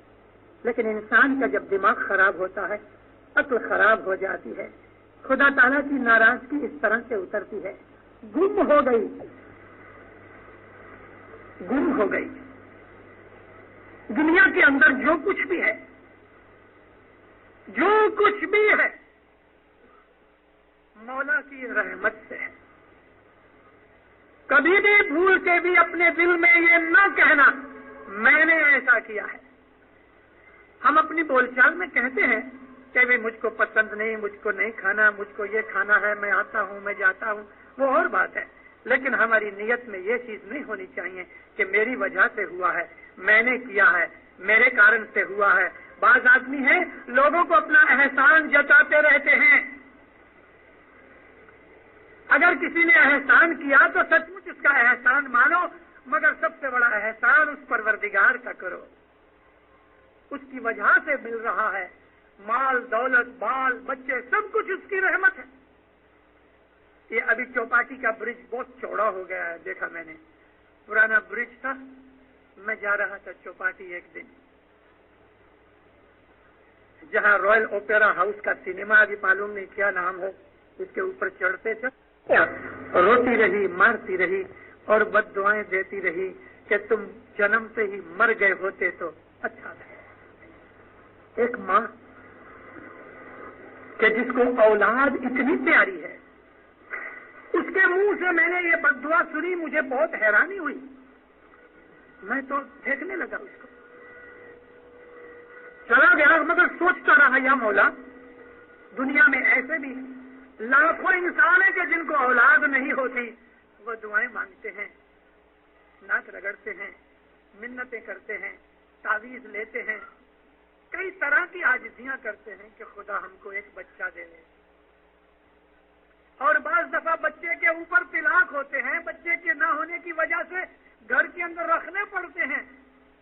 لیکن انسان کا جب دماغ خراب ہوتا ہے، عقل خراب ہو جاتی ہے، خدا تعالیٰ کی ناراضگی اس طرح سے اترتی ہے، گم ہو گئی، گم ہو گئی۔ دنیا کے اندر جو کچھ بھی ہے، جو کچھ بھی ہے مولا کی رحمت سے ہے۔ کبھی بھی بھول کے بھی اپنے دل میں یہ نہ کہنا میں نے ایسا کیا ہے۔ ہم اپنی بول چال میں کہتے ہیں کہ بھی مجھ کو پسند نہیں، مجھ کو نہیں کھانا، مجھ کو یہ کھانا ہے، میں آتا ہوں، میں جاتا ہوں، وہ اور بات ہے، لیکن ہماری نیت میں یہ چیز نہیں ہونی چاہیے کہ میری وجہ سے ہوا ہے، میں نے کیا ہے، میرے کارن سے ہوا ہے۔ بعض آدمی ہیں لوگوں کو اپنا احسان جتاتے رہتے ہیں، اگر کسی نے احسان کیا تو سچ مچ اس کا احسان مانو، مگر سب سے بڑا احسان اس پروردگار کا کرو، اس کی وجہ سے مل رہا ہے، مال دولت بال بچے سب کچھ اس کی رحمت ہے۔ یہ ابھی چوپاٹی کا برج بہت چوڑا ہو گیا ہے، دیکھا میں نے، پرانا برج تھا، میں جا رہا تھا چوپاٹی ایک دن، جہاں رائل اوپیرا ہاؤس کا سنیما، ابھی معلوم نہیں کیا نام ہے، اس کے اوپر چڑھتے تھے، روتی رہی، مارتی رہی اور بد دعائیں دیتی رہی کہ تم جنم سے ہی مر گئے ہوتے تو اچھا تھا۔ ایک ماں کہ جس کو اولاد اتنی پیاری ہے، اس کے منہ سے میں نے یہ بد دعا سنی، مجھے بہت حیرانی ہوئی، میں تو دیکھنے لگا اس کو، چلا گیا، مگر سوچتا رہا یا مولا دنیا میں ایسے بھی لاکھوں انسان ہیں کہ جن کو اولاد نہیں ہوتی، وہ دعائیں مانگتے ہیں، ناک رگڑتے ہیں، منتیں کرتے ہیں، تعویذ لیتے ہیں، کئی طرح کی عاجزیاں کرتے ہیں کہ خدا ہم کو ایک بچہ دے دے، اور بعض دفعہ بچے کے اوپر طلاق ہوتے ہیں، بچے کے نہ ہونے کی وجہ سے گھر کے اندر رکھنے پڑتے ہیں،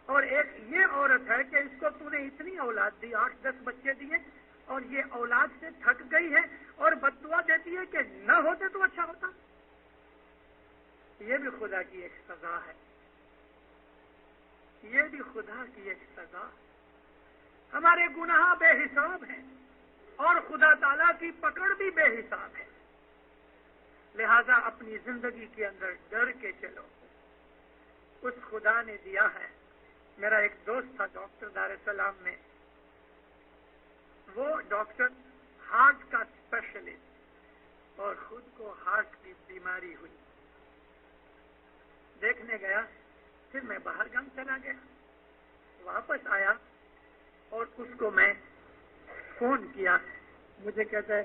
اور ایک یہ عورت ہے کہ اس کو تو نے اتنی اولاد دی، 8-10 بچے دیے، اور یہ اولاد سے تھک گئی ہے اور بد دعا دیتی ہے کہ نہ ہوتے تو اچھا ہوتا۔ یہ بھی خدا کی ایک سزا ہے، یہ بھی خدا کی ایک سزا ہے۔ ہمارے گناہ بے حساب ہیں اور خدا تعالیٰ کی پکڑ بھی بے حساب ہے، لہذا اپنی زندگی کے اندر ڈر کے چلو، اس خدا نے دیا ہے. میرا ایک دوست تھا ڈاکٹر دار السلام میں، وہ ڈاکٹر ہارٹ کا اسپیشلسٹ، اور خود کو ہارٹ کی بیماری ہوئی. دیکھنے گیا، پھر میں باہر گام چلا گیا، واپس آیا اور اس کو میں فون کیا. مجھے کہتا ہے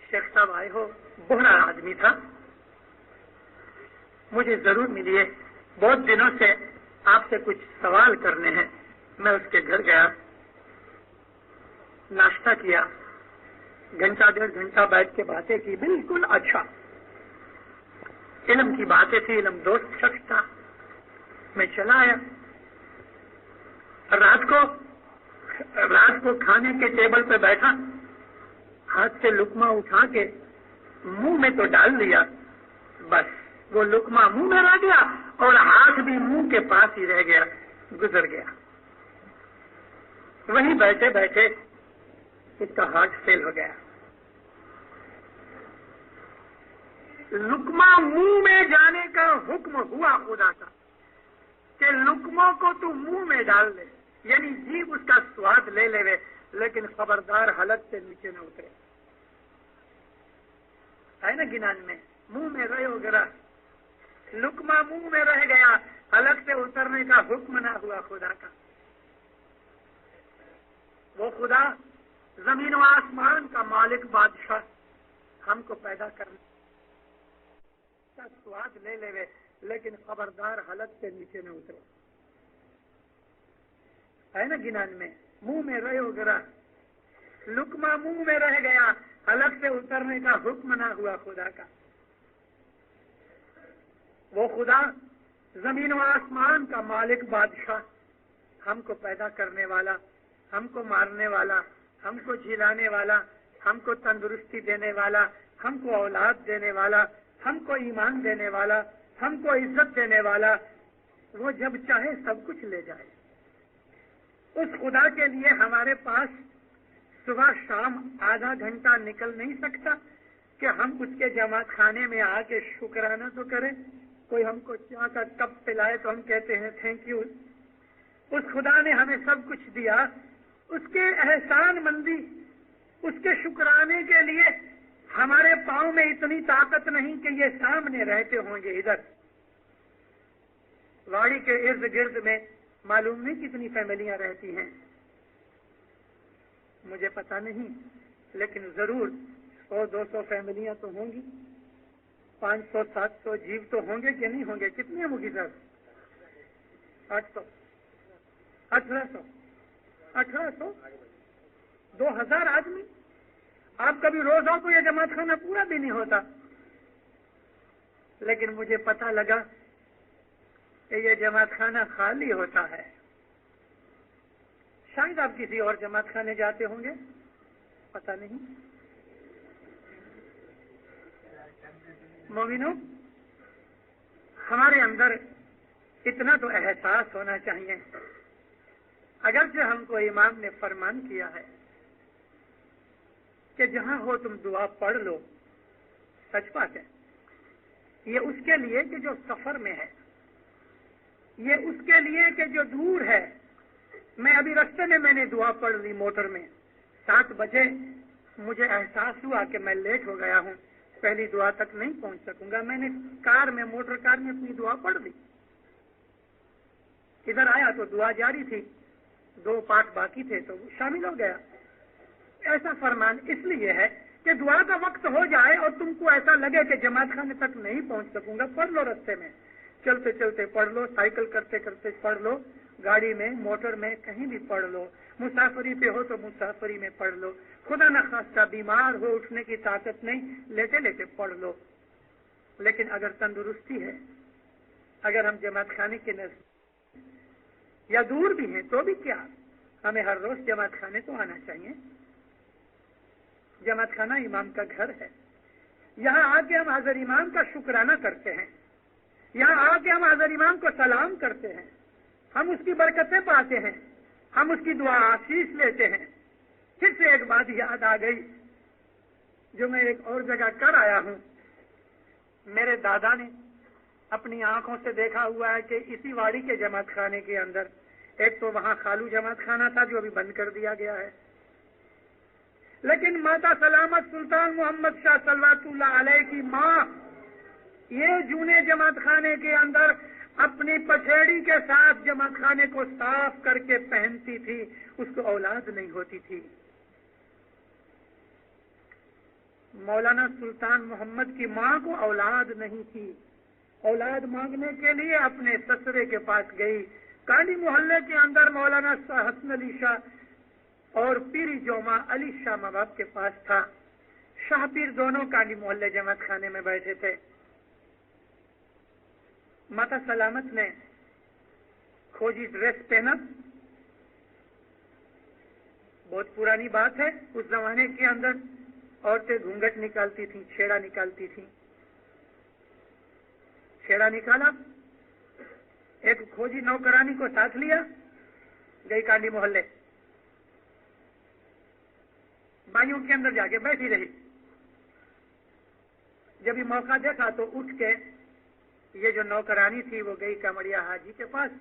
شیخ صاحب آئے ہو، بوڑھا آدمی تھا، مجھے ضرور ملیے، بہت دنوں سے آپ سے کچھ سوال کرنے ہیں. میں اس کے گھر گیا، ناشتہ کیا، گھنٹہ ڈیڑھ گھنٹہ بیٹھ کے باتیں کی، بالکل اچھا علم کی باتیں تھی، علم دوست شخص تھا. میں چلا آیا. رات کو کھانے کے ٹیبل پہ بیٹھا، ہاتھ سے لقمہ اٹھا کے منہ میں تو ڈال دیا، بس وہ لقمہ منہ میں رہ گیا اور ہاتھ بھی منہ کے پاس ہی رہ گیا، گزر گیا. وہیں بیٹھے بیٹھے اس کا ہارٹ فیل ہو گیا. لقمہ منہ میں جانے کا حکم ہوا خدا کا کہ لقموں کو تو منہ میں ڈال دے، یعنی جیب اس کا سواد لے لے، لیکن خبردار حلق سے نیچے نہ اترے. ہے نا گنان میں، منہ میں رہے ہو گرا، لقمہ منہ میں رہ گیا، حلق سے اترنے کا حکم نہ ہوا خدا کا. وہ خدا زمین و آسمان کا مالک بادشاہ ہم کو پیدا کرنے کا سواد لے لے، لیکن خبردار حلق سے نیچے نہ اترے. ہے نا گنان میں، منہ میں رہے ہو گرا، لقمہ منہ میں رہ گیا، حلق سے اترنے کا حکم نہ ہوا خدا کا. وہ خدا زمین و آسمان کا مالک بادشاہ ہم کو پیدا کرنے والا، ہم کو مارنے والا، ہم کو جھلانے والا، ہم کو تندرستی دینے والا، ہم کو اولاد دینے والا، ہم کو ایمان دینے والا، ہم کو عزت دینے والا، وہ جب چاہے سب کچھ لے جائے. اس خدا کے لیے ہمارے پاس صبح شام آدھا گھنٹہ نکل نہیں سکتا کہ ہم اس کے جماعت خانے میں آ کے شکرانہ تو کریں. کوئی ہم کو چائے کا کپ پلائے تو ہم کہتے ہیں تھینک یو. اس خدا نے ہمیں سب کچھ دیا، اس کے احسان مندی، اس کے شکرانے کے لیے ہمارے پاؤں میں اتنی طاقت نہیں کہ یہ سامنے رہتے ہوں گے. ادھر واڑی کے ارد گرد میں معلوم نہیں کتنی فیملیاں رہتی ہیں، مجھے پتا نہیں، لیکن ضرور 100-200 فیملیاں تو ہوں گی، 500-700 جیو تو ہوں گے کہ نہیں ہوں گے. کتنے ہوگی سر؟ 800 1800 2000 آدمی. آپ کبھی روزہ کو یہ جماعت خانہ پورا بھی نہیں ہوتا، لیکن مجھے پتا لگا کہ یہ جماعت خانہ خالی ہوتا ہے. شاید آپ کسی اور جماعت خانے جاتے ہوں گے، پتا نہیں. مومنوں، ہمارے اندر اتنا تو احساس ہونا چاہیے، اگرچہ ہم کو امام نے فرمان کیا ہے کہ جہاں ہو تم دعا پڑھ لو. سچ بات ہے، یہ اس کے لیے کہ جو سفر میں ہے، یہ اس کے لیے کہ جو دور ہے. میں ابھی رستے میں نے دعا پڑھ لی موٹر میں، 7 بجے مجھے احساس ہوا کہ میں لیٹ ہو گیا ہوں، پہلی دعا تک نہیں پہنچ سکوں گا. میں نے موٹر کار میں اپنی دعا پڑھ لی. ادھر آیا تو دعا جاری تھی، 2 پارٹ باقی تھے تو شامل ہو گیا. ایسا فرمان اس لیے ہے کہ دعا کا وقت ہو جائے اور تم کو ایسا لگے کہ جماعت خانے تک نہیں پہنچ سکوں گا، پڑھ لو رستے میں، چلتے چلتے پڑھ لو، سائیکل کرتے کرتے پڑھ لو، گاڑی میں، موٹر میں، کہیں بھی پڑھ لو. مسافری پہ ہو تو مسافری میں پڑھ لو. خدا نخواستہ بیمار ہو، اٹھنے کی طاقت نہیں، لیتے لیتے پڑھ لو. لیکن اگر تندرستی ہے، اگر ہم جماعت خانے کے نزدیک یا دور بھی ہیں تو بھی کیا، ہمیں ہر روز جماعت خانے تو آنا چاہیے. جماعت خانہ امام کا گھر ہے. یہاں آ کے ہم حضرت امام کا شکرانہ کرتے ہیں، یہاں آ کے ہم حضرت امام کو سلام کرتے ہیں، ہم اس کی برکتیں پاتے ہیں، ہم اس کی دعا آشیش لیتے ہیں. پھر سے ایک بات یاد آ گئی جو میں ایک اور جگہ کر آیا ہوں. میرے دادا نے اپنی آنکھوں سے دیکھا ہوا ہے کہ اسی واڑی کے جماعت خانے کے اندر ایک تو وہاں خالو جماعت خانہ تھا جو ابھی بند کر دیا گیا ہے، لیکن ماتا سلامت سلطان محمد شاہ صلوات اللہ علیہ کی ماں یہ جونے جماعت خانے کے اندر اپنی پچھیڑی کے ساتھ جماعت خانے کو صاف کر کے پہنتی تھی، اس کو اولاد نہیں ہوتی تھی۔ مولانا سلطان محمد کی ماں کو اولاد نہیں تھی، اولاد مانگنے کے لیے اپنے سسرے کے پاس گئی۔ کانڈی محلے کے اندر مولانا حسن علی شاہ اور پیری جوما علی شاہ ماں باپ کے پاس تھا۔ شاہ پیر دونوں کانڈی محلے جماعت خانے میں بیٹھے تھے۔ ماتا سلامت نے کھوجی ڈریس پہنا، بہت پرانی بات ہے، اس زمانے کے اندر عورتیں گھونگھٹ نکالتی تھیں، چھیڑا نکالتی تھیں۔ چھیڑا نکالا، ایک کھوجی نوکرانی کو ساتھ لیا، گئی کانڈی محلے، بائیوں کے اندر جا کے بیٹھی رہی۔ جب یہ موقع دیکھا تو اٹھ کے یہ جو نوکرانی تھی وہ گئی کامڑیا حاجی کے پاس۔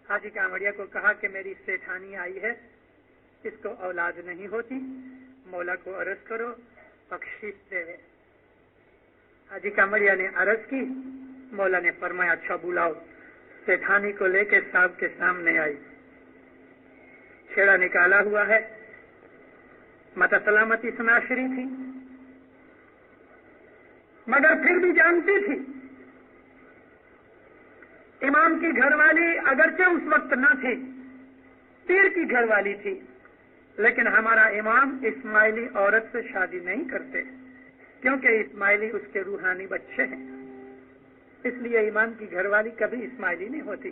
حاجی کامڑیا کو کہا کہ میری سیٹھانی آئی ہے، اس کو اولاد نہیں ہوتی، مولا کو عرض کرو بخشش دے۔ حاجی کامڑیا نے عرض کی، مولا نے فرمایا اچھا بلاؤ۔ سیٹھانی کو لے کے صاحب کے سامنے آئی، چھیڑا نکالا ہوا ہے، ماتا سلامتی سناشری تھی، مگر پھر بھی جانتی تھی امام کی گھر والی اگرچہ اس وقت نہ تھی، پیر کی گھر والی تھی، لیکن ہمارا امام اسماعیلی عورت سے شادی نہیں کرتے، کیونکہ اسماعیلی اس کے روحانی بچے ہیں، اس لیے امام کی گھر والی کبھی اسماعیلی نہیں ہوتی۔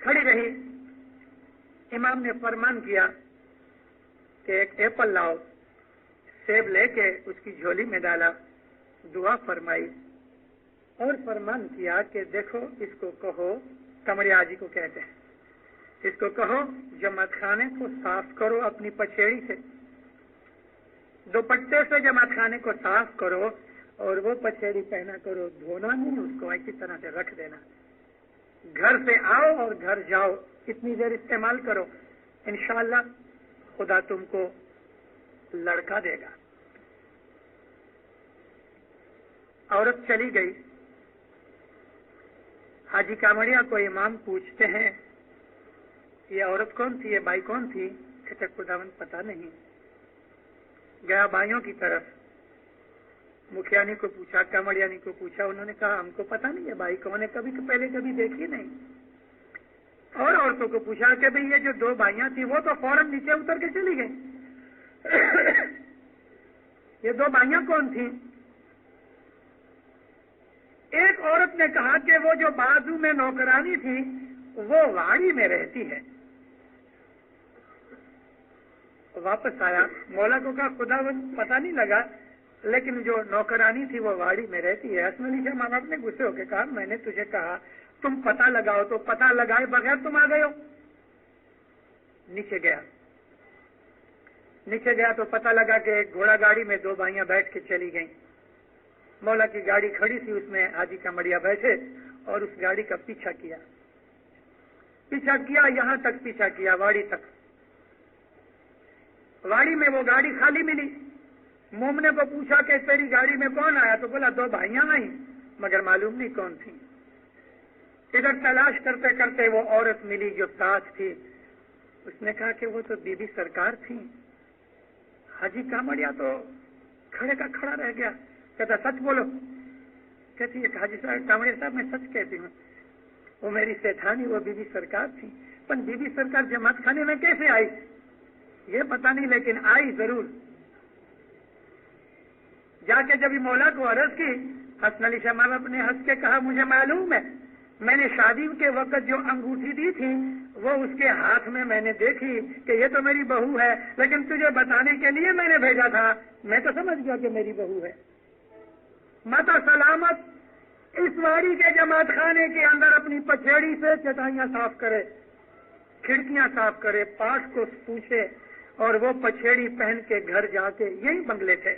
کھڑی رہی، امام نے فرمان کیا کہ ایک ایپل لاؤ، سیب لے کے اس کی جھولی میں ڈالا، دعا فرمائی اور فرمان کیا کہ دیکھو اس کو کہو، کمڑیا جی کو کہتے ہیں، اس کو کہو جماعت خانے کو صاف کرو اپنی پچھیڑی سے، دوپٹے سے جماعت خانے کو صاف کرو اور وہ پچھیڑی پہنا کرو، دھونا نہیں، اس کو اسی طرح سے رکھ دینا، گھر سے آؤ اور گھر جاؤ، اتنی دیر استعمال کرو، انشاءاللہ خدا تم کو لڑکا دے گا۔ عورت چلی گئی۔ حاجی کامڑیا کو امام پوچھتے ہیں یہ عورت کون تھی، یہ بائی کون تھی؟ کہتے خداوند پتہ نہیں۔ گیا بائیوں کی طرف، مکھیانی کو پوچھا، کامڑیانی کو پوچھا، انہوں نے کہا ہم کو پتہ نہیں ہے بائی کون ہے، کبھی پہلے کبھی دیکھی نہیں۔ اور عورتوں کو پوچھا کہ بھئی یہ جو دو بائیاں تھیں وہ تو فوراً نیچے اتر کے چلی گئی، یہ دو بائیاں کون تھیں؟ ایک عورت نے کہا کہ وہ جو بازو میں نوکرانی تھی وہ واڑی میں رہتی ہے۔ واپس آیا، مولا کو کہا خدا پتہ نہیں لگا، لیکن جو نوکرانی تھی وہ واڑی میں رہتی ہے۔ حسن علی شاہ ماں باپ نے غصے ہو کے کہا میں نے تجھے کہا تم پتہ لگاؤ، تو پتہ لگائے بغیر تم آ گئے ہو۔ نیچے گیا تو پتہ لگا کہ ایک گھوڑا گاڑی میں دو بائیاں بیٹھ کے چلی گئیں۔ مولا کی گاڑی کھڑی تھی، اس میں حاجی کامڑیا بیٹھے اور اس گاڑی کا پیچھا کیا، یہاں تک پیچھا کیا، واڑی تک۔ واڑی میں وہ گاڑی خالی ملی۔ مومنے کو پوچھا کہ تیری گاڑی میں کون آیا؟ تو بولا دو بھائیاں آئیں، مگر معلوم نہیں کون تھی۔ ادھر تلاش کرتے کرتے وہ عورت ملی جو ساتھ تھی، اس نے کہا کہ وہ تو بی بی سرکار تھی۔ حاجی کامڑیا تو کھڑے کا کھڑا رہ گیا، کہتا سچ بولو۔ کہتی ہے حاجی صاحب کامڑیا صاحب میں سچ کہتی ہوں، وہ میری سیٹھانی وہ بی بی سرکار تھی، پر بی بی سرکار جماعت خانے میں کیسے آئی یہ پتہ نہیں، لیکن آئی ضرور۔ جا کے جب مولا کو عرض کی، حسن علی شاہ ماں باپ نے ہنس کے کہا مجھے معلوم ہے، میں نے شادی کے وقت جو انگوٹھی دی تھی وہ اس کے ہاتھ میں نے دیکھی کہ یہ تو میری بہو ہے، لیکن تجھے بتانے کے لیے میں نے بھیجا تھا، میں تو سمجھ گیا کہ میری بہو ہے۔ ماتا سلامت اس واڑی کے جماعت خانے کے اندر اپنی پچھیڑی سے چٹائیاں صاف کرے، کھڑکیاں صاف کرے، پاس کو پوچھے، اور وہ پچھیڑی پہن کے گھر جا کے، یہی بنگلے تھے،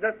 10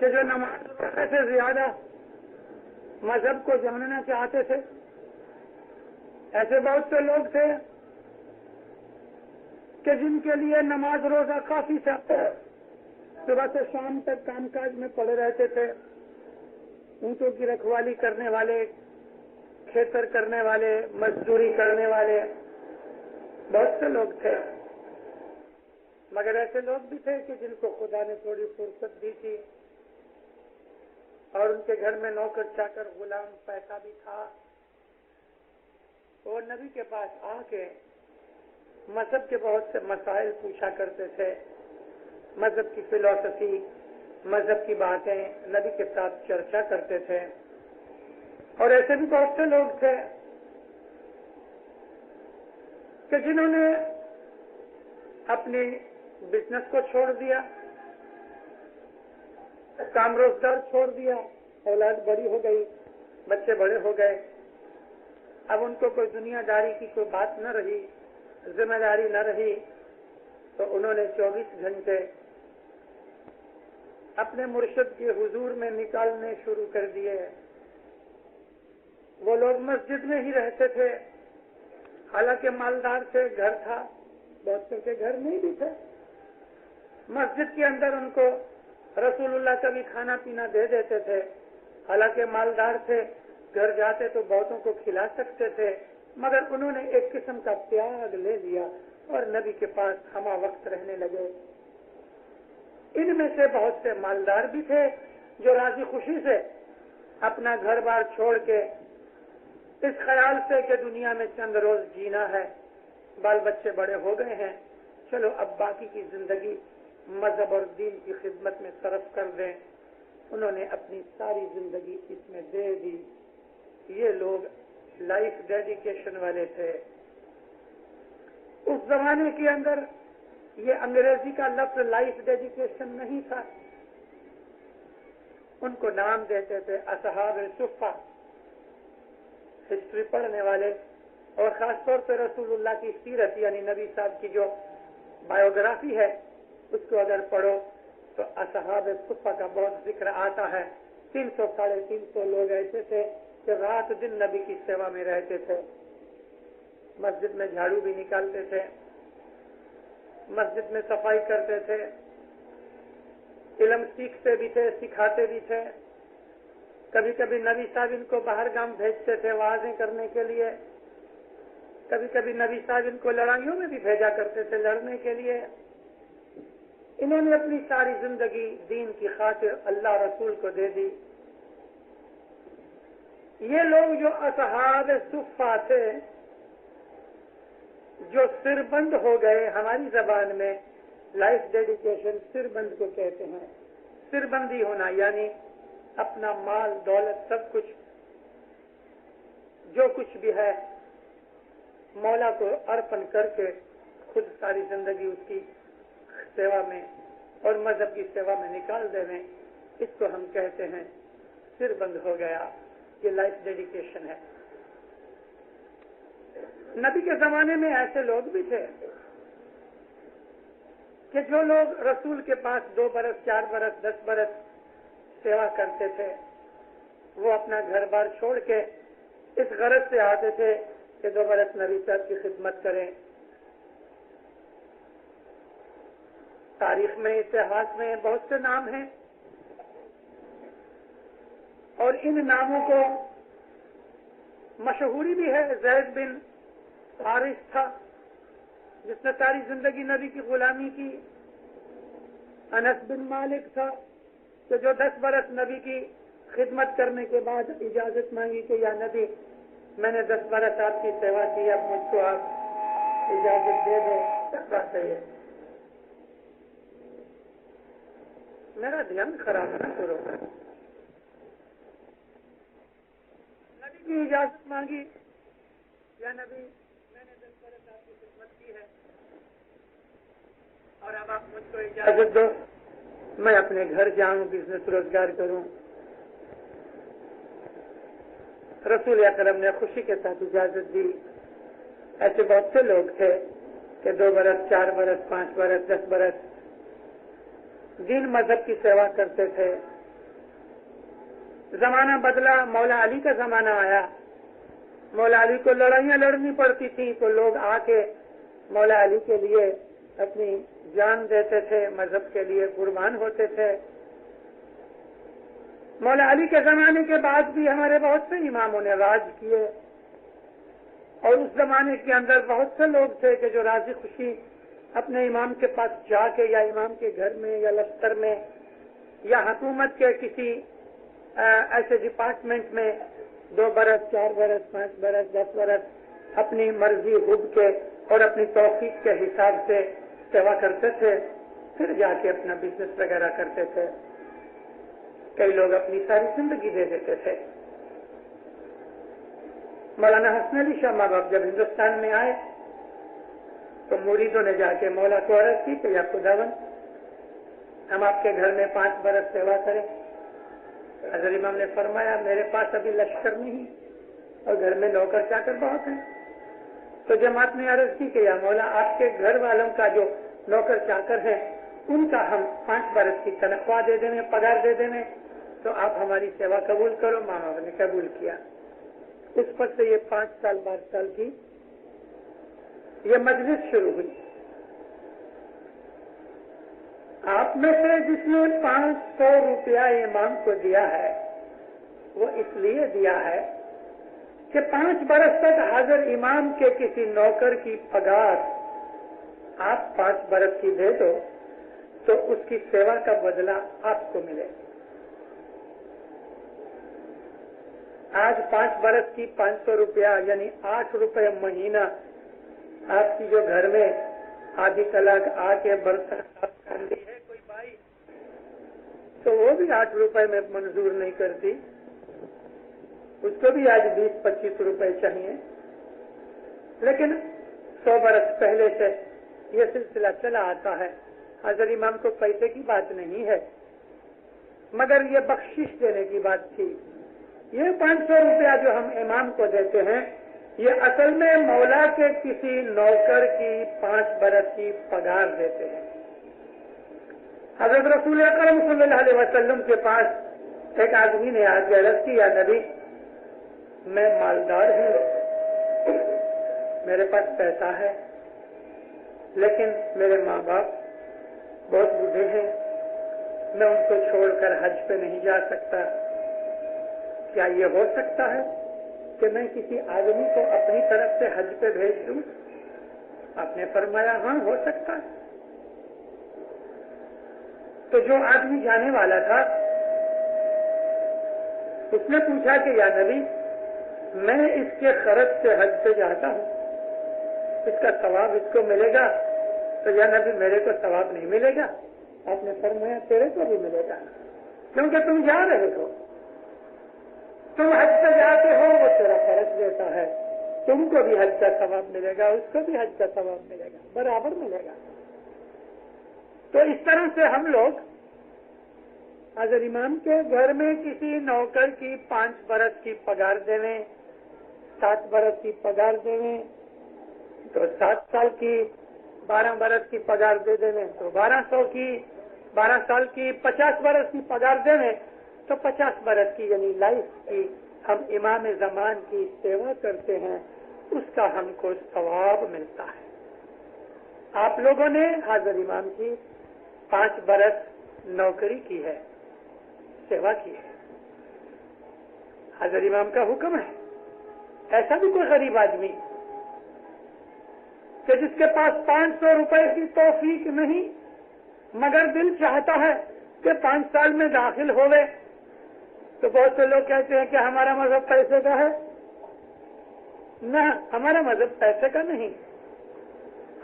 کہ جو نماز پڑھنے سے زیادہ مذہب کو جاننا چاہتے تھے. ایسے بہت سے لوگ تھے کہ جن کے لیے نماز روزہ کافی تھا. صبح سے شام تک کام کاج میں پڑے رہتے تھے. اونٹوں کی رکھوالی کرنے والے، کھیتر کرنے والے، مزدوری کرنے والے بہت سے لوگ تھے. مگر ایسے لوگ بھی تھے کہ جن کو خدا نے تھوڑی فرصت دی تھی اور ان کے گھر میں نوکر چاکر غلام پیسہ بھی تھا. وہ نبی کے پاس آ کے مذہب کے بہت سے مسائل پوچھا کرتے تھے. مذہب کی فلسفی، مذہب کی باتیں نبی کے ساتھ چرچا کرتے تھے. اور ایسے بھی بہت سے لوگ تھے کہ جنہوں نے اپنی بزنس کو چھوڑ دیا، کام روزگار چھوڑ دیا. اولاد بڑی ہو گئی، بچے بڑے ہو گئے. اب ان کو کوئی دنیا داری کی کوئی بات نہ رہی، ذمہ داری نہ رہی، تو انہوں نے 24 گھنٹے اپنے مرشد کے حضور میں نکالنے شروع کر دیے. وہ لوگ مسجد میں ہی رہتے تھے، حالانکہ مالدار تھے، گھر تھا. بہت سے کے گھر نہیں بھی تھے. مسجد کے اندر ان کو رسول اللہ کا بھی کھانا پینا دے دیتے تھے، حالانکہ مالدار تھے. گھر جاتے تو بہتوں کو کھلا سکتے تھے. مگر انہوں نے ایک قسم کا تیاگ لے لیا اور نبی کے پاس ہمہ وقت رہنے لگے. ان میں سے بہت سے مالدار بھی تھے جو راضی خوشی سے اپنا گھر بار چھوڑ کے اس خیال سے کہ دنیا میں چند روز جینا ہے، بال بچے بڑے ہو گئے ہیں، چلو اب باقی کی زندگی مذہب اور دین کی خدمت میں صرف کر دیں. انہوں نے اپنی ساری زندگی اس میں دے دی. یہ لوگ لائف ڈیڈیکیشن والے تھے. اس زمانے کے اندر یہ انگریزی کا لفظ لائف ڈیڈیکیشن نہیں تھا. ان کو نام دیتے تھے اصحاب صفہ. ہسٹری پڑھنے والے اور خاص طور پہ رسول اللہ کی سیرت یعنی نبی صاحب کی جو بایوگرافی ہے اس کو اگر پڑھو تو اصحاب صفہ کا بہت ذکر آتا ہے. 300 ساڑھے 300 لوگ ایسے تھے کہ رات دن نبی کی سیوا میں رہتے تھے. مسجد میں جھاڑو بھی نکالتے تھے، مسجد میں صفائی کرتے تھے، علم سیکھتے بھی تھے، سکھاتے بھی تھے. کبھی کبھی نبی صاحب ان کو باہر گام بھیجتے تھے واعظیں کرنے کے لیے. کبھی کبھی نبی صاحب ان کو لڑائیوں میں بھی بھیجا کرتے تھے لڑنے کے لیے. انہوں نے اپنی ساری زندگی دین کی خاطر اللہ رسول کو دے دی. یہ لوگ جو اصحاب صفہ تھے، جو سربند ہو گئے، ہماری زبان میں لائف ڈیڈیکیشن سربند کو کہتے ہیں. سربندی ہونا یعنی اپنا مال دولت سب کچھ جو کچھ بھی ہے مولا کو ارپن کر کے خود ساری زندگی اس کی سیوا میں اور مذہب کی سیوا میں نکال دینے. اس کو ہم کہتے ہیں سربند ہو گیا. یہ لائف ڈیڈیکیشن ہے. نبی کے زمانے میں ایسے لوگ بھی تھے کہ جو لوگ رسول کے پاس 2 برس 4 برس 10 برس سیوا کرتے تھے، وہ اپنا گھر بار چھوڑ کے اس غرض سے آتے تھے کہ 2 برس نبی صاحب کی خدمت کریں. تاریخ میں اتہاس میں بہت سے نام ہیں اور ان ناموں کو مشہوری بھی ہے. زید بن حارث تھا جس نے ساری زندگی نبی کی غلامی کی. انس بن مالک تھا کہ جو 10 برس نبی کی خدمت کرنے کے بعد اجازت مانگی کہ یا نبی میں نے 10 برس آپ کی سیوا کی، اب مجھ کو آپ اجازت دے دیں. کیا بات ہے یہ؟ میرا دھیان خراب نہ کرو. نبی کی اجازت مانگی، یا نبی میں نے 10 برس آپ کی خدمت کی ہے اور اب آپ مجھ کو اجازت دو میں اپنے گھر جاؤں، بزنس روزگار کروں. رسول اکرم نے خوشی کے ساتھ اجازت دی. ایسے بہت سے لوگ تھے کہ 2 برس 4 برس 5 برس 10 برس دین مذہب کی سیوا کرتے تھے. زمانہ بدلا، مولا علی کا زمانہ آیا، مولا علی کو لڑائیاں لڑنی پڑتی تھیں تو لوگ آ کے مولا علی کے لیے اپنی جان دیتے تھے، مذہب کے لیے قربان ہوتے تھے۔ مولا علی کے زمانے کے بعد بھی ہمارے بہت سے اماموں نے راج کیے، اور اس زمانے کے اندر بہت سے لوگ تھے کہ جو راضی خوشی اپنے امام کے پاس جا کے یا امام کے گھر میں یا لشکر میں یا حکومت کے کسی ایسے ڈپارٹمنٹ میں 2 برس 4 برس 5 برس 10 برس اپنی مرضی حب کے اور اپنی توفیق کے حساب سے سیوا کرتے تھے، پھر جا کے اپنا بزنس وغیرہ کرتے تھے۔ کئی لوگ اپنی ساری زندگی دے دیتے تھے۔ مولانا حسن علی شاہ ماں باپ جب ہندوستان میں آئے تو مریدوں نے جا کے مولا کو عرض کی کہ یا خداوند ہم آپ کے گھر میں 5 برس سیوا کریں۔ حضرت امام نے فرمایا میرے پاس ابھی لشکر نہیں اور گھر میں نوکر چاکر بہت ہیں۔ تو جماعت نے عرض کی کہ یا مولا آپ کے گھر والوں کا جو نوکر چاکر ہیں ان کا ہم 5 برس کی تنخواہ دے دیں، پگار دے دیں، تو آپ ہماری سیوا قبول کرو۔ ماں باپ نے قبول کیا۔ اس پر سے یہ 5 سال 12 سال کی یہ مجلس شروع ہوئی۔ آپ میں سے جس نے 500 روپیہ امام کو دیا ہے وہ اس لیے دیا ہے کہ 5 برس تک حاضر امام کے کسی نوکر کی پگار آپ 5 برس کی دے دو تو اس کی سیوا کا بدلہ آپ کو ملے۔ آج 5 برس کی 500 روپیہ یعنی 8 روپے مہینہ آپ کی جو گھر میں آدھی کلاک آ کے برتن صاف کر لی ہے کوئی بھائی تو وہ بھی 8 روپے میں منظور نہیں کرتی، اس کو بھی آج 20-25 روپے چاہیے۔ لیکن 100 برس پہلے سے یہ سلسلہ چلا آتا ہے۔ حضرت امام کو پیسے کی بات نہیں ہے مگر یہ بخشش دینے کی بات تھی۔ یہ 500 روپیہ جو ہم امام کو دیتے ہیں یہ اصل میں مولا کے کسی نوکر کی 5 برس کی پگار دیتے ہیں۔ حضرت رسول اکرم صلی اللہ علیہ وسلم کے پاس ایک آدمی نے آج عرض کی یا نبی میں مالدار ہوں، میرے پاس پیسہ ہے لیکن میرے ماں باپ بہت بوڑھے ہیں، میں ان کو چھوڑ کر حج پہ نہیں جا سکتا، کیا یہ ہو سکتا ہے کہ میں کسی آدمی کو اپنی طرف سے حج پہ بھیج دوں؟ آپ نے فرمایا ہاں ہو سکتا ہے۔ تو جو آدمی جانے والا تھا اس نے پوچھا کہ یا نبی میں اس کے خرچ سے حج پہ جاتا ہوں، اس کا ثواب اس کو ملے گا؟ تو یا نبی میرے کو ثواب نہیں ملے گا۔ آپ نے فرمایا تیرے کو بھی ملے گا کیونکہ تم جا رہے ہو، تم حج پہ جاتے ہو، وہ تیرا خرچ دیتا ہے، تم کو بھی حج کا ثواب ملے گا، اس کو بھی حج کا ثواب ملے گا، برابر ملے گا۔ تو اس طرح سے ہم لوگ حضرت امام کے گھر میں کسی نوکر کی 5 برس کی پگار دیویں، 7 برس کی پگار دیویں تو 7 سال کی 12 برس کی پگار دے دیویں تو 1200 کی 12 سال کی 50 برس کی پگار دیویں تو 50 برس کی یعنی لائف کی ہم امام زمان کی سیوا کرتے ہیں، اس کا ہم کو ثواب ملتا ہے۔ آپ لوگوں نے حاضر امام کی 5 برس نوکری کی ہے، سیوا کی ہے، حاضر امام کا حکم ہے۔ ایسا بھی کوئی غریب آدمی کہ جس کے پاس 500 روپے کی توفیق نہیں مگر دل چاہتا ہے کہ 5 سال میں داخل ہوئے، تو بہت سے لوگ کہتے ہیں کہ ہمارا مذہب پیسے کا ہے۔ نہ، ہمارا مذہب پیسے کا نہیں۔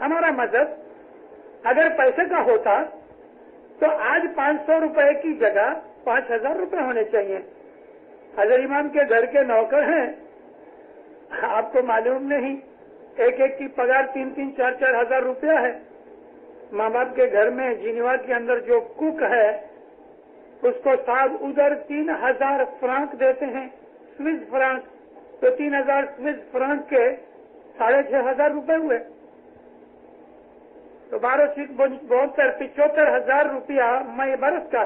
ہمارا مذہب اگر پیسے کا ہوتا تو آج 500 روپے کی جگہ 5000 روپے ہونے چاہیے۔ حضرت امام کے گھر کے نوکر ہیں، آپ کو معلوم نہیں، ایک ایک کی پگار 3-3 4-4 ہزار روپیہ ہے۔ ماں باپ کے گھر میں جنیوا کے اندر جو کک ہے اس کو صاحب ادھر 3000 فرانک دیتے ہیں، سوئس فرانک، تو 3000 سوئس فرانک کے 6500 روپے ہوئے، تو 12 72 75,000 روپیہ مئی برس کا۔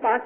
5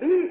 20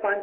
5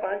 5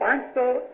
500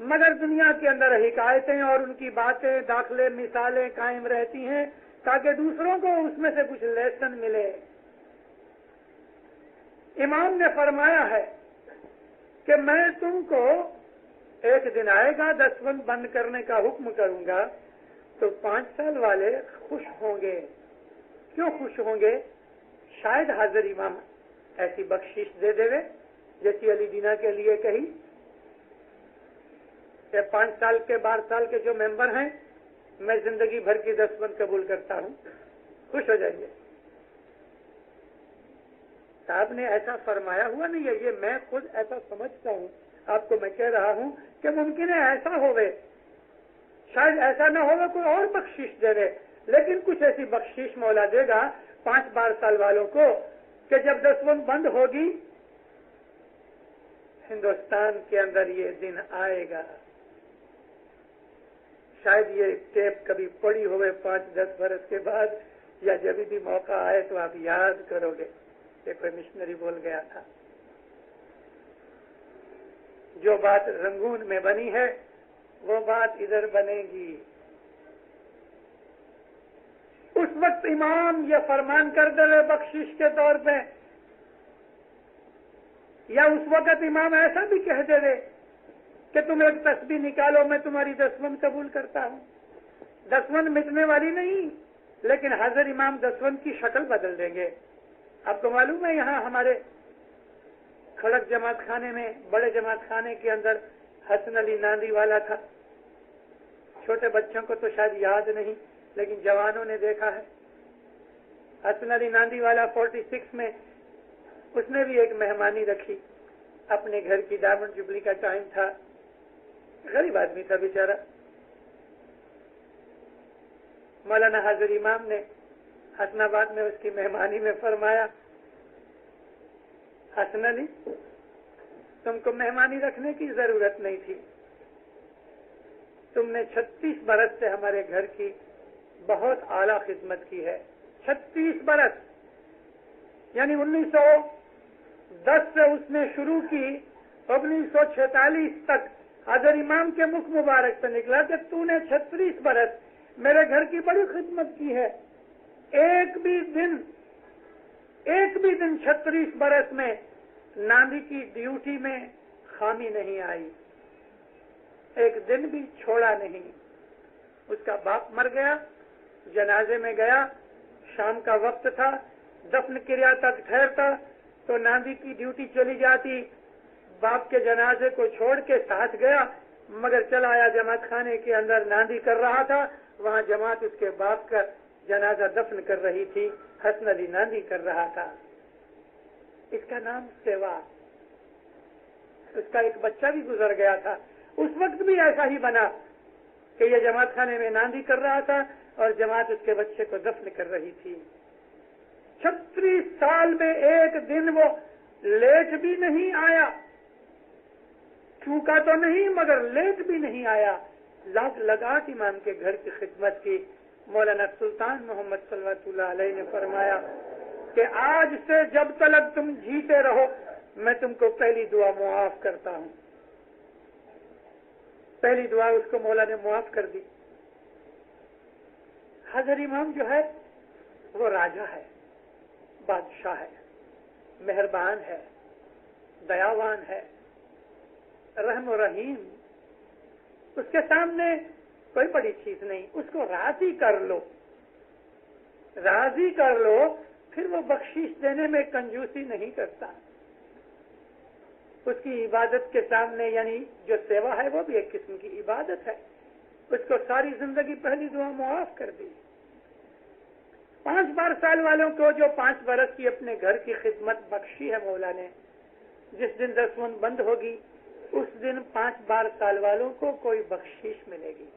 مگر دنیا کے اندر حکایتیں اور ان کی باتیں داخلے مثالیں قائم رہتی ہیں تاکہ دوسروں کو اس میں سے کچھ لیسن ملے۔ امام نے فرمایا ہے کہ میں تم کو ایک دن آئے گا دستبند بند کرنے کا حکم کروں گا تو 5 سال والے خوش ہوں گے۔ کیوں خوش ہوں گے؟ شاید حاضر امام ایسی بخشش دے دے جیسی علی دینا کے لیے کہی کہ 5 سال کے 12 سال کے جو ممبر ہیں میں زندگی بھر کی دستبند قبول کرتا ہوں، خوش ہو جائیے۔ صاحب نے ایسا فرمایا ہوا نہیں ہے، یہ میں خود ایسا سمجھتا ہوں، آپ کو میں کہہ رہا ہوں کہ ممکن ہے ایسا ہوئے، شاید ایسا نہ ہوگا کوئی اور بخشش دے دے، لیکن کچھ ایسی بخشش مولا دے گا 5-12 سال والوں کو کہ جب دستبند بند ہوگی ہندوستان کے اندر یہ دن آئے گا۔ شاید یہ ٹیپ کبھی پڑی ہوئے 5-10 برس کے بعد، یا جب بھی موقع آئے تو آپ یاد کرو گے کہ کوئی مشنری بول گیا تھا۔ جو بات رنگون میں بنی ہے وہ بات ادھر بنے گی۔ اس وقت امام یہ فرمان کر دے بخشش کے طور پہ، یا اس وقت امام ایسا بھی کہہ دے کہ تم ایک تسبیح نکالو میں تمہاری دستبند قبول کرتا ہوں۔ دستبند مٹنے والی نہیں، لیکن حاضر امام دستبند کی شکل بدل دیں گے۔ آپ کو معلوم ہے یہاں ہمارے کھڑک جماعت خانے میں، بڑے جماعت خانے کے اندر حسن علی ناندی والا تھا۔ چھوٹے بچوں کو تو شاید یاد نہیں، لیکن جوانوں نے دیکھا ہے۔ حسن علی ناندی والا 46 میں اس نے بھی ایک مہمانی رکھی اپنے گھر کی، ڈائمنڈ جبلی کا ٹائم تھا، غریب آدمی تھا بیچارہ۔ مولانا حاضر امام نے حسن آباد میں اس کی مہمانی میں فرمایا، حسن علی تم کو مہمانی رکھنے کی ضرورت نہیں تھی، تم نے 36 برس سے ہمارے گھر کی بہت اعلیٰ خدمت کی ہے۔ 36 برس یعنی 1910 سے اس نے شروع کی، 1946 تک حاضر امام کے مکھ مبارک سے نکلا کہ تو نے 36 برس میرے گھر کی بڑی خدمت کی ہے، ایک بھی دن 36 برس میں ناندی کی ڈیوٹی میں خامی نہیں آئی، ایک دن بھی چھوڑا نہیں۔ اس کا باپ مر گیا، جنازے میں گیا، شام کا وقت تھا، دفن کریا تک ٹھہرتا تو ناندی کی ڈیوٹی چلی جاتی، باپ کے جنازے کو چھوڑ کے ساتھ گیا، مگر چلا آیا جماعت خانے کے اندر، ناندی کر رہا تھا، وہاں جماعت اس کے باپ کا جنازہ دفن کر رہی تھی، حسن علی ناندی کر رہا تھا۔ اس کا نام سیوا۔ اس کا ایک بچہ بھی گزر گیا تھا، اس وقت بھی ایسا ہی بنا کہ یہ جماعت خانے میں ناندی کر رہا تھا اور جماعت اس کے بچے کو دفن کر رہی تھی۔ 36 سال میں ایک دن وہ لیٹ بھی نہیں آیا، چوکا تو نہیں مگر لیٹ بھی نہیں آیا، لگا امام کے گھر کی خدمت کی۔ مولانا سلطان محمد صلوات اللہ علیہ نے فرمایا کہ آج سے جب تک تم جیتے رہو میں تم کو پہلی دعا معاف کرتا ہوں۔ پہلی دعا اس کو مولا نے معاف کر دی۔ حاضر امام جو ہے وہ راجا ہے، بادشاہ ہے، مہربان ہے، دیاوان ہے، رحم و رحیم، اس کے سامنے کوئی بڑی چیز نہیں، اس کو راضی کر لو، راضی کر لو، پھر وہ بخشش دینے میں کنجوسی نہیں کرتا۔ اس کی عبادت کے سامنے یعنی جو سیوا ہے وہ بھی ایک قسم کی عبادت ہے، اس کو ساری زندگی پہلی دعا معاف کر دی۔ 5 سال والوں کو جو 5 برس کی اپنے گھر کی خدمت بخشی ہے مولا نے، جس دن دستبند بند ہوگی اس دن 5 سال والوں کو کوئی بخشش ملے گی۔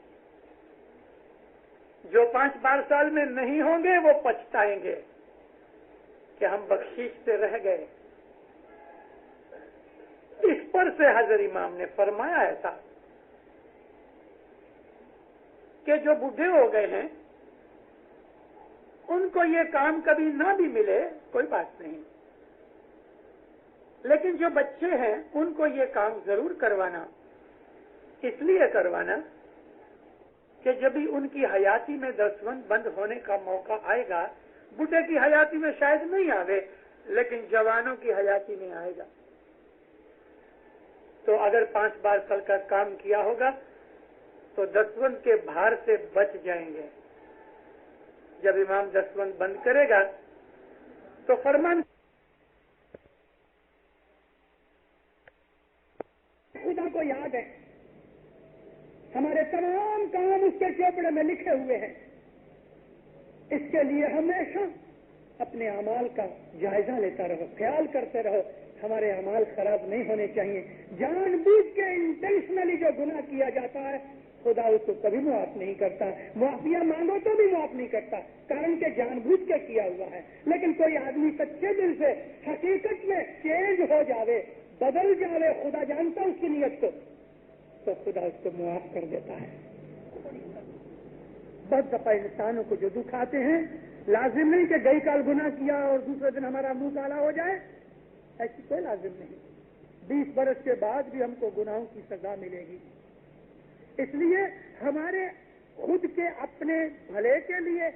جو 5 سال میں نہیں ہوں گے وہ پچھتائیں گے کہ ہم بخشش سے رہ گئے۔ اس پر سے حضرت امام نے فرمایا ایسا کہ جو بوڑھے ہو گئے ہیں ان کو یہ کام کبھی نہ بھی ملے کوئی بات نہیں، لیکن جو بچے ہیں ان کو یہ کام ضرور کروانا اس لیے کروانا کہ جب ہی ان کی حیاتی میں دستبند بند ہونے کا موقع آئے گا، بڈھے کی حیاتی میں شاید نہیں آوے لیکن جوانوں کی حیاتی میں آئے گا، تو اگر 5 بار سال کا کام کیا ہوگا تو دستبند کے بھار سے بچ جائیں گے۔ جب امام دستبند بند کرے گا تو فرمان خدا کو یاد ہے، ہمارے تمام کام اس کے چوپڑے میں لکھے ہوئے ہیں، اس کے لیے ہمیشہ اپنے اعمال کا جائزہ لیتا رہو، خیال کرتے رہو ہمارے اعمال خراب نہیں ہونے چاہیے۔ جان بوجھ کے انٹینشنلی جو گناہ کیا جاتا ہے خدا اس کو کبھی معاف نہیں کرتا، معافیاں مانگو تو بھی معاف نہیں کرتا، کارن کہ جان بوجھ کے کیا ہوا ہے۔ لیکن کوئی آدمی سچے دل سے حقیقت میں چینج ہو جاوے، بدل جاوے، خدا جانتا اس کی نیت کو، تو خدا اس کو معاف کر دیتا ہے۔ بہت دفعہ انسانوں کو جو دکھ آتے ہیں، لازم نہیں کہ گئی کال گناہ کیا اور دوسرے دن ہمارا منہ کالا ہو جائے، ایسی کوئی لازم نہیں۔ 20 برس کے بعد بھی ہم کو گناہوں کی سزا ملے گی۔ اس لیے ہمارے خود کے اپنے بھلے کے لیے،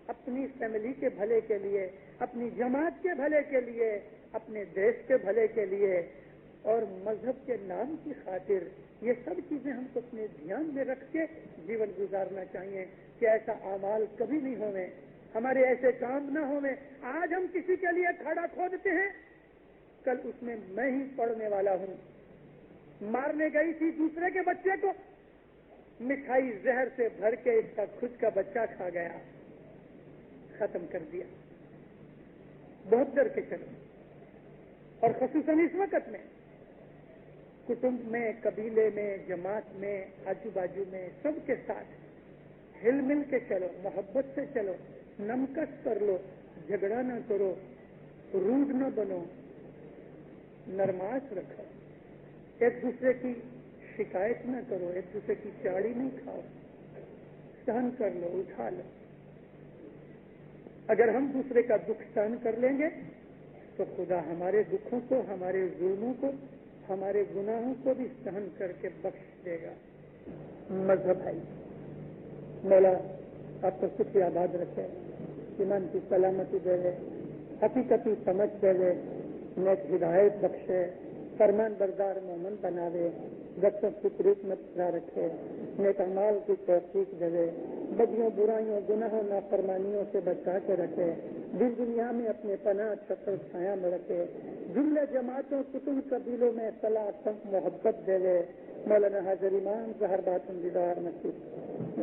اپنی فیملی کے بھلے کے لیے، اپنی جماعت کے بھلے کے لیے، اپنے دیش کے بھلے کے لیے اور مذہب کے نام کی خاطر یہ سب چیزیں ہم کو اپنے دھیان میں رکھ کے جیون گزارنا چاہیے کہ ایسا اعمال کبھی نہیں ہوئے، ہمارے ایسے کام نہ ہوئے۔ آج ہم کسی کے لیے کھڑا کھودتے ہیں، کل اس میں میں ہی پڑنے والا ہوں۔ مارنے گئی تھی دوسرے کے بچے کو، مٹھائی زہر سے بھر کے اس کا خود کا بچہ کھا گیا، ختم کر دیا۔ بہت ڈر کے چلو، اور خصوصاً اس وقت میں کٹمب میں، قبیلے میں، جماعت میں، آجو باجو میں سب کے ساتھ ہل مل کے چلو، محبت سے چلو، نمکس کر لو، جھگڑا نہ کرو، روڈ نہ بنو، نرماش رکھو، ایک دوسرے کی شکایت نہ کرو، ایک دوسرے کی چاڑی نہیں کھاؤ، سہن کر لو، اٹھا لو۔ اگر ہم دوسرے کا دکھ سہن کر لیں گے تو خدا ہمارے دکھوں کو، ہمارے ظلموں کو، ہمارے گناہوں کو بھی سہن کر کے بخش دے گا۔ مذہب ہے، مولا آپ کو سکھ آباد رکھے، ایمان کی سلامتی دے دے، حقیقتی سمجھ دے دے، نیک ہدایت بخشے، فرمان بردار مومن بناوے، بچوں کی فکریت میں پھرا رکھے، نیک اعمال کی توفیق دے، بدیوں برائیوں گناہوں نافرمانیوں سے بچا کے رکھے، دل دنیا میں اپنے پناہ چھتر چھایا میں رکھے، جملے جماعتوں کتب قبیلوں میں صلاح محبت دے، مولانا حاضر امام ظہر باطن دیدار نصیب